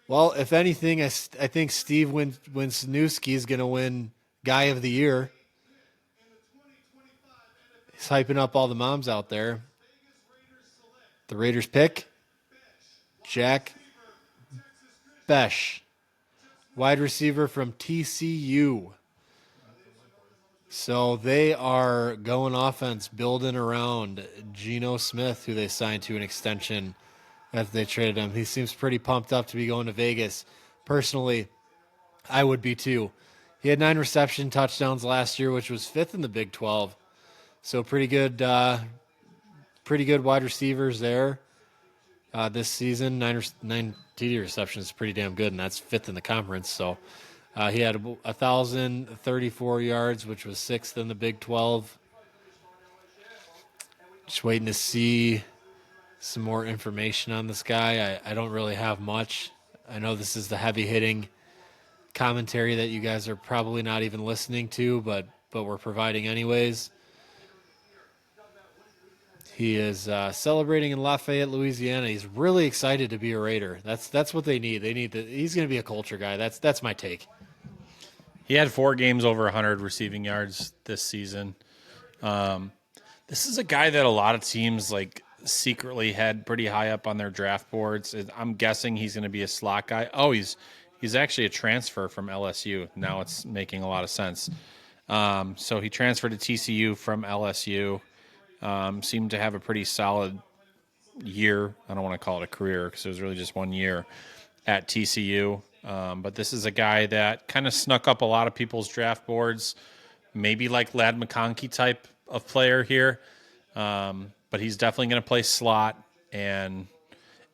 Well, if anything, I think Steve Wisniewski is going to win Guy of the Year. He's hyping up all the moms out there. The Raiders pick Jack Besh, wide receiver from TCU. So they are going offense, building around Geno Smith, who they signed to an extension after they traded him. He seems pretty pumped up to be going to Vegas. Personally, I would be too. He had 9 reception touchdowns last year, which was 5th in the Big 12. So pretty good wide receivers there this season. 9 TD receptions is pretty damn good, and that's 5th in the conference. So he had 1,034 yards, which was 6th in the Big 12. Just waiting to see some more information on this guy. I don't really have much. I know this is the heavy hitting commentary that you guys are probably not even listening to, but we're providing anyways. He is celebrating in Lafayette, Louisiana. He's really excited to be a Raider. That's what they need. He's going to be a culture guy. That's my take. He had 4 games over 100 receiving yards this season. This is a guy that a lot of teams like secretly had pretty high up on their draft boards. I'm guessing he's going to be a slot guy. Oh, he's actually a transfer from LSU. Now it's making a lot of sense. So he transferred to TCU from LSU. Seemed to have a pretty solid year. I don't want to call it a career because it was really just 1 year at TCU. But this is a guy that kind of snuck up a lot of people's draft boards, maybe like Ladd McConkey type of player here. But he's definitely going to play slot. And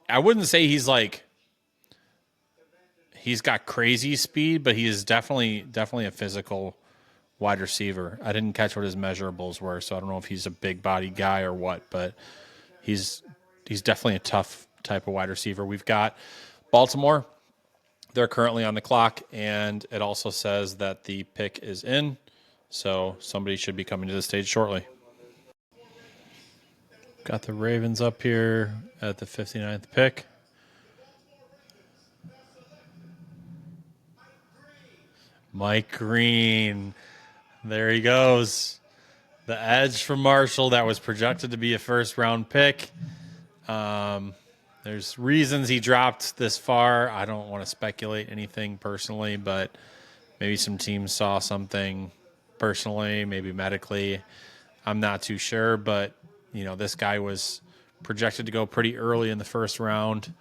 I wouldn't say he's got crazy speed, but he is definitely a physical wide receiver. I didn't catch what his measurables were, so I don't know if he's a big body guy or what, but he's definitely a tough type of wide receiver. We've got Baltimore. They're currently on the clock, and it also says that the pick is in, so somebody should be coming to the stage shortly. Got the Ravens up here at the 59th pick. Mike Green. There he goes. The edge from Marshall that was projected to be a first-round pick. There's reasons he dropped this far. I don't want to speculate anything personally, but maybe some teams saw something personally, maybe medically. I'm not too sure, but this guy was projected to go pretty early in the first round,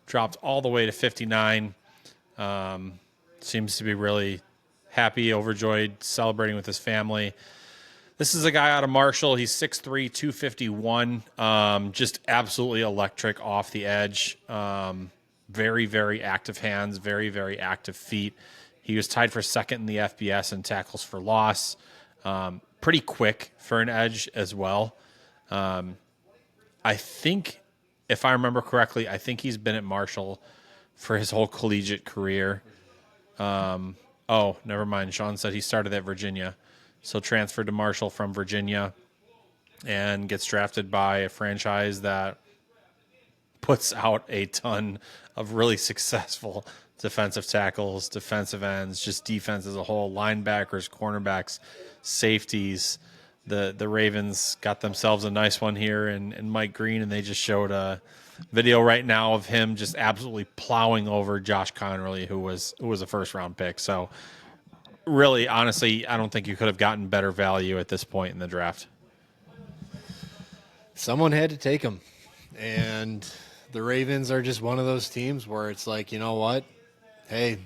dropped all the way to 59. Seems to be really happy, overjoyed, celebrating with his family. This is a guy out of Marshall. He's 6'3", 251. Just absolutely electric off the edge. Very, very active hands, very, very active feet. He was tied for second in the FBS in tackles for loss. Pretty quick for an edge as well. I think, if I remember correctly, I think he's been at Marshall for his whole collegiate career. Oh, never mind. Sean said he started at Virginia. So transferred to Marshall from Virginia and gets drafted by a franchise that puts out a ton of really successful defensive tackles, defensive ends, just defense as a whole, linebackers, cornerbacks, safeties. The Ravens got themselves a nice one here in Mike Green, and they just showed a video right now of him just absolutely plowing over Josh Connerly, who was a first-round pick. So really, honestly, I don't think you could have gotten better value at this point in the draft. Someone had to take him, and the Ravens are just one of those teams where it's like, you know what? Hey,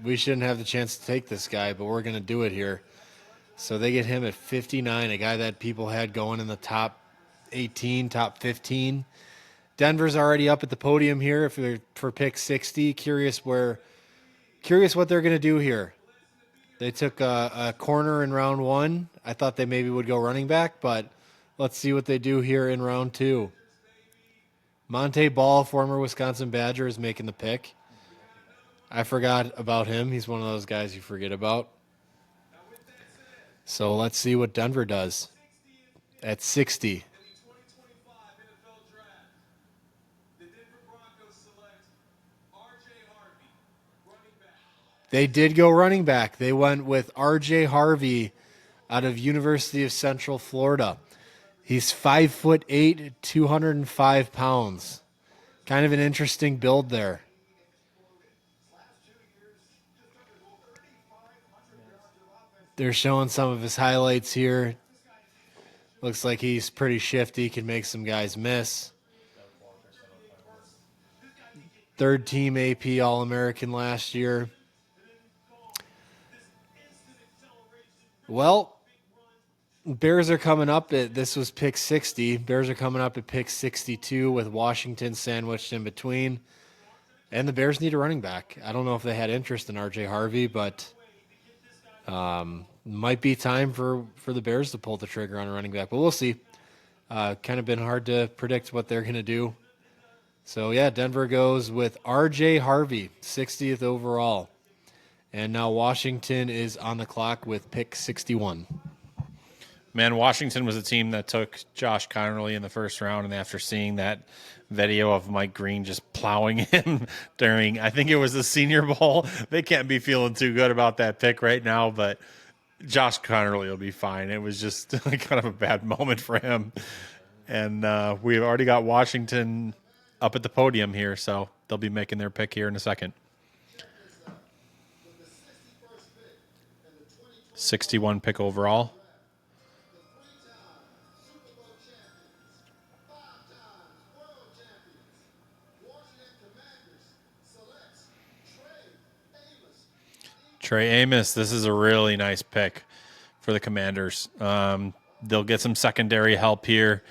we shouldn't have the chance to take this guy, but we're going to do it here. So they get him at 59, a guy that people had going in the top 18, top 15. Denver's already up at the podium here for pick 60. Curious what they're going to do here. They took a corner in round 1. I thought they maybe would go running back, but let's see what they do here in round 2. Monte Ball, former Wisconsin Badger, is making the pick. I forgot about him. He's one of those guys you forget about. So let's see what Denver does at 60. They did go running back. They went with R.J. Harvey out of University of Central Florida. He's 5'8", 205 pounds. Kind of an interesting build there. They're showing some of his highlights here. Looks like he's pretty shifty, can make some guys miss. Third team AP All-American last year. Well, Bears are coming up this was pick 60. Bears are coming up at pick 62 with Washington sandwiched in between. And the Bears need a running back. I don't know if they had interest in RJ Harvey, but might be time for the Bears to pull the trigger on a running back. But we'll see. Kind of been hard to predict what they're going to do. So, yeah, Denver goes with RJ Harvey, 60th overall. And now Washington is on the clock with pick 61. Man, Washington was a team that took Josh Connerly in the first round, and after seeing that video of Mike Green just plowing him during, I think it was the Senior Bowl, they can't be feeling too good about that pick right now, but Josh Connerly will be fine. It was just kind of a bad moment for him. And we've already got Washington up at the podium here, so they'll be making their pick here in a second. 61 pick overall. Trey Amos, this is a really nice pick for the Commanders. They'll get some secondary help here.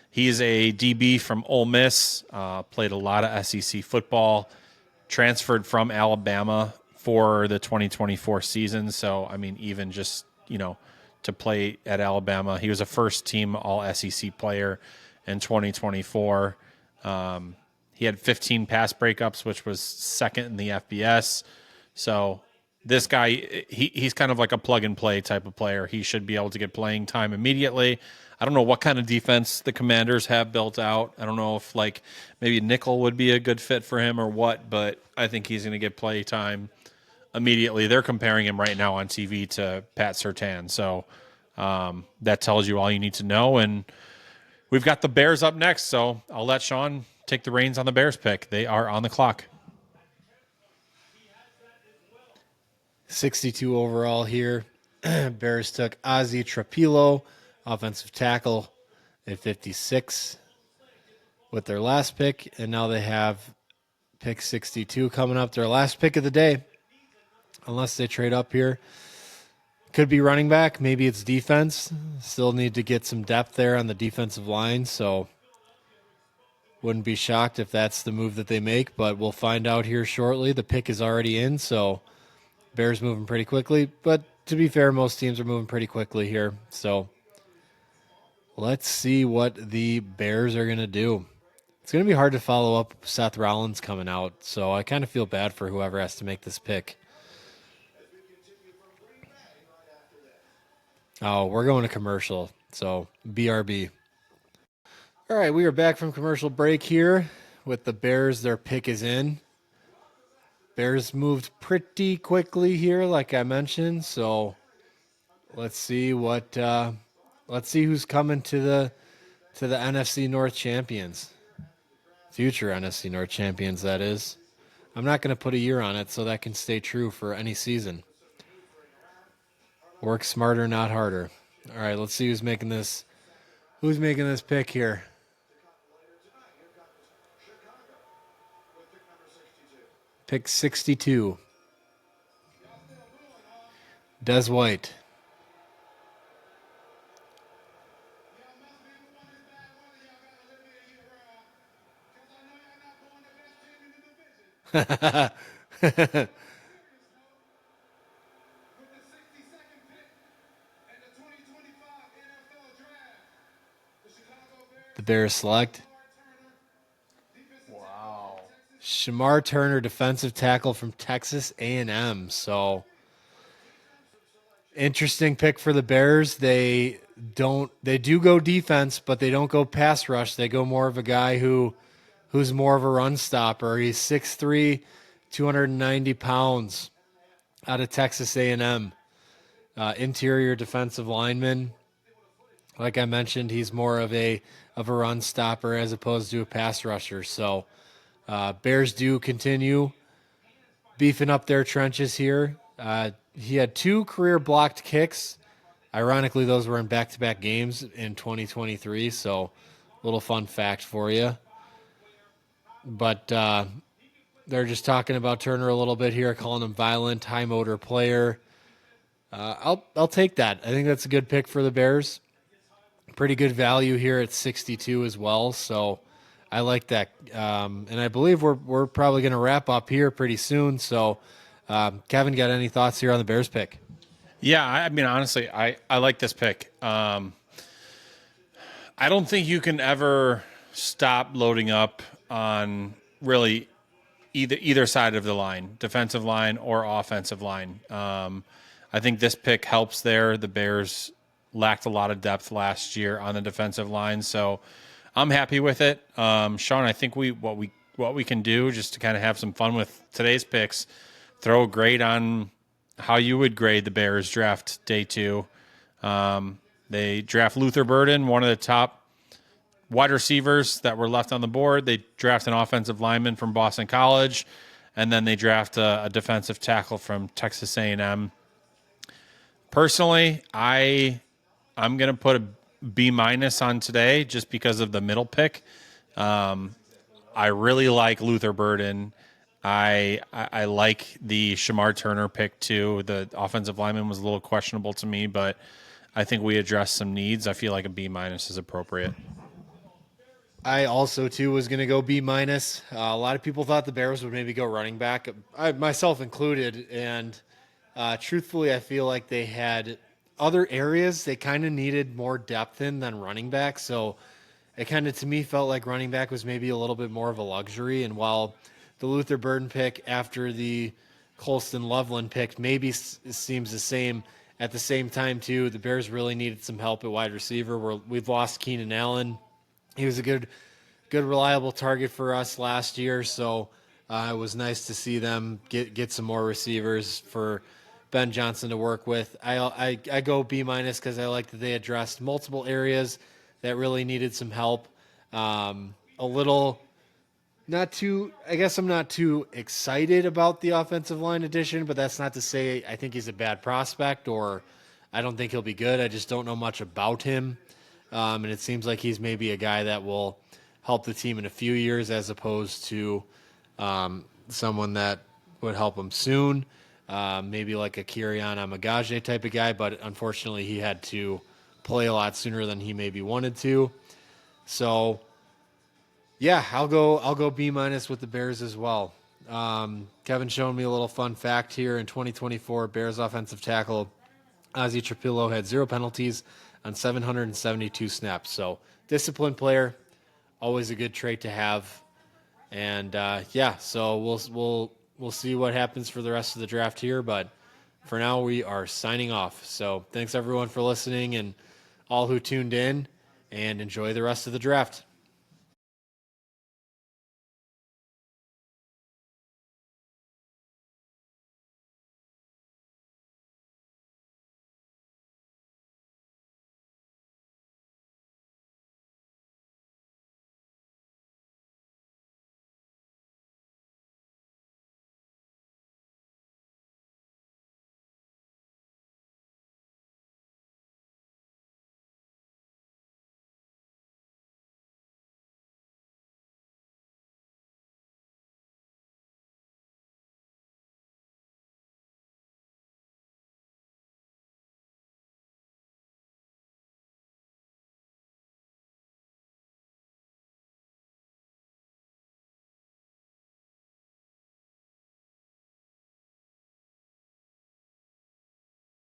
He's a DB from Ole Miss, played a lot of SEC football, transferred from Alabama for the 2024 season. So, I mean, even just, to play at Alabama, he was a first-team All-SEC player in 2024. He had 15 pass breakups, which was second in the FBS. So this guy, he's kind of like a plug-and-play type of player. He should be able to get playing time immediately. I don't know what kind of defense the Commanders have built out. I don't know if maybe nickel would be a good fit for him or what, but I think he's going to get play time immediately. They're comparing him right now on TV to Pat Surtain. So that tells you all you need to know. And we've got the Bears up next, so I'll let Sean take the reins on the Bears pick. They are on the clock. 62 overall here. Bears took Ozzie Trapilo, offensive tackle, at 56 with their last pick, and now they have pick 62 coming up, their last pick of the day, unless they trade up here. Could be running back, maybe it's defense. Still need to get some depth there on the defensive line, so wouldn't be shocked if that's the move that they make, but we'll find out here shortly. The pick is already in, so Bears moving pretty quickly, but to be fair, most teams are moving pretty quickly here, so let's see what the Bears are going to do. It's going to be hard to follow up Seth Rollins coming out, so I kind of feel bad for whoever has to make this pick. Oh, we're going to commercial, so BRB. All right, we are back from commercial break here with the Bears. Their pick is in. Bears moved pretty quickly here, like I mentioned, so let's see who's coming to the NFC North champions. Future NFC North champions, that is. I'm not going to put a year on it so that can stay true for any season. Work smarter, not harder. All right, let's see who's making this pick here. Pick 62. Des White. The Bears select Shamar Turner, defensive tackle from Texas A&M. So interesting pick for the Bears. They do go defense, but they don't go pass rush. They go more of a guy who's more of a run stopper. He's 6'3", 290 pounds out of Texas A&M. Interior defensive lineman. Like I mentioned, he's more of a run stopper as opposed to a pass rusher. So Bears do continue beefing up their trenches here. He had 2 career blocked kicks. Ironically, those were in back-to-back games in 2023. So little fun fact for you. But they're just talking about Turner a little bit here, calling him violent, high motor player. I'll take that. I think that's a good pick for the Bears. Pretty good value here at 62 as well. So I like that. And I believe we're probably going to wrap up here pretty soon. So Kevin, got any thoughts here on the Bears pick? Yeah, I mean, honestly, I like this pick. I don't think you can ever stop loading up on really either side of the line, defensive line or offensive line. I think this pick helps there. The Bears lacked a lot of depth last year on the defensive line, so I'm happy with it. Sean, I think what we can do just to kind of have some fun with today's picks, throw a grade on how you would grade the Bears draft day 2. They draft Luther Burden, one of the top wide receivers that were left on the board. They draft an offensive lineman from Boston College, and then they draft a defensive tackle from Texas A&M. Personally, I'm going to put a B- on today just because of the middle pick. I really like Luther Burden. I like the Shamar Turner pick too. The offensive lineman was a little questionable to me, but I think we addressed some needs. I feel like a B- is appropriate. I also too was going to go B-. A lot of people thought the Bears would maybe go running back, myself included, and truthfully, I feel like they had other areas they kind of needed more depth in than running back. So it kind of, to me, felt like running back was maybe a little bit more of a luxury. And while the Luther Burden pick after the Colston Loveland pick maybe seems the same, at the same time, too, the Bears really needed some help at wide receiver. We've lost Keenan Allen. He was a good, reliable target for us last year. So it was nice to see them get some more receivers for Ben Johnson to work with. I go B- because I like that they addressed multiple areas that really needed some help. A little, not too, I guess I'm not too excited about the offensive line addition, but that's not to say I think he's a bad prospect or I don't think he'll be good. I just don't know much about him. And it seems like he's maybe a guy that will help the team in a few years as opposed to someone that would help him soon. Maybe like a Kirian Amagage type of guy, but unfortunately he had to play a lot sooner than he maybe wanted to. So yeah, I'll go B- with the Bears as well. Kevin showing me a little fun fact here. In 2024, Bears offensive tackle Ozzie Trapillo had 0 penalties on 772 snaps. So disciplined player, always a good trait to have. And yeah, so we'll see what happens for the rest of the draft here. But for now, we are signing off. So thanks everyone for listening and all who tuned in, and enjoy the rest of the draft.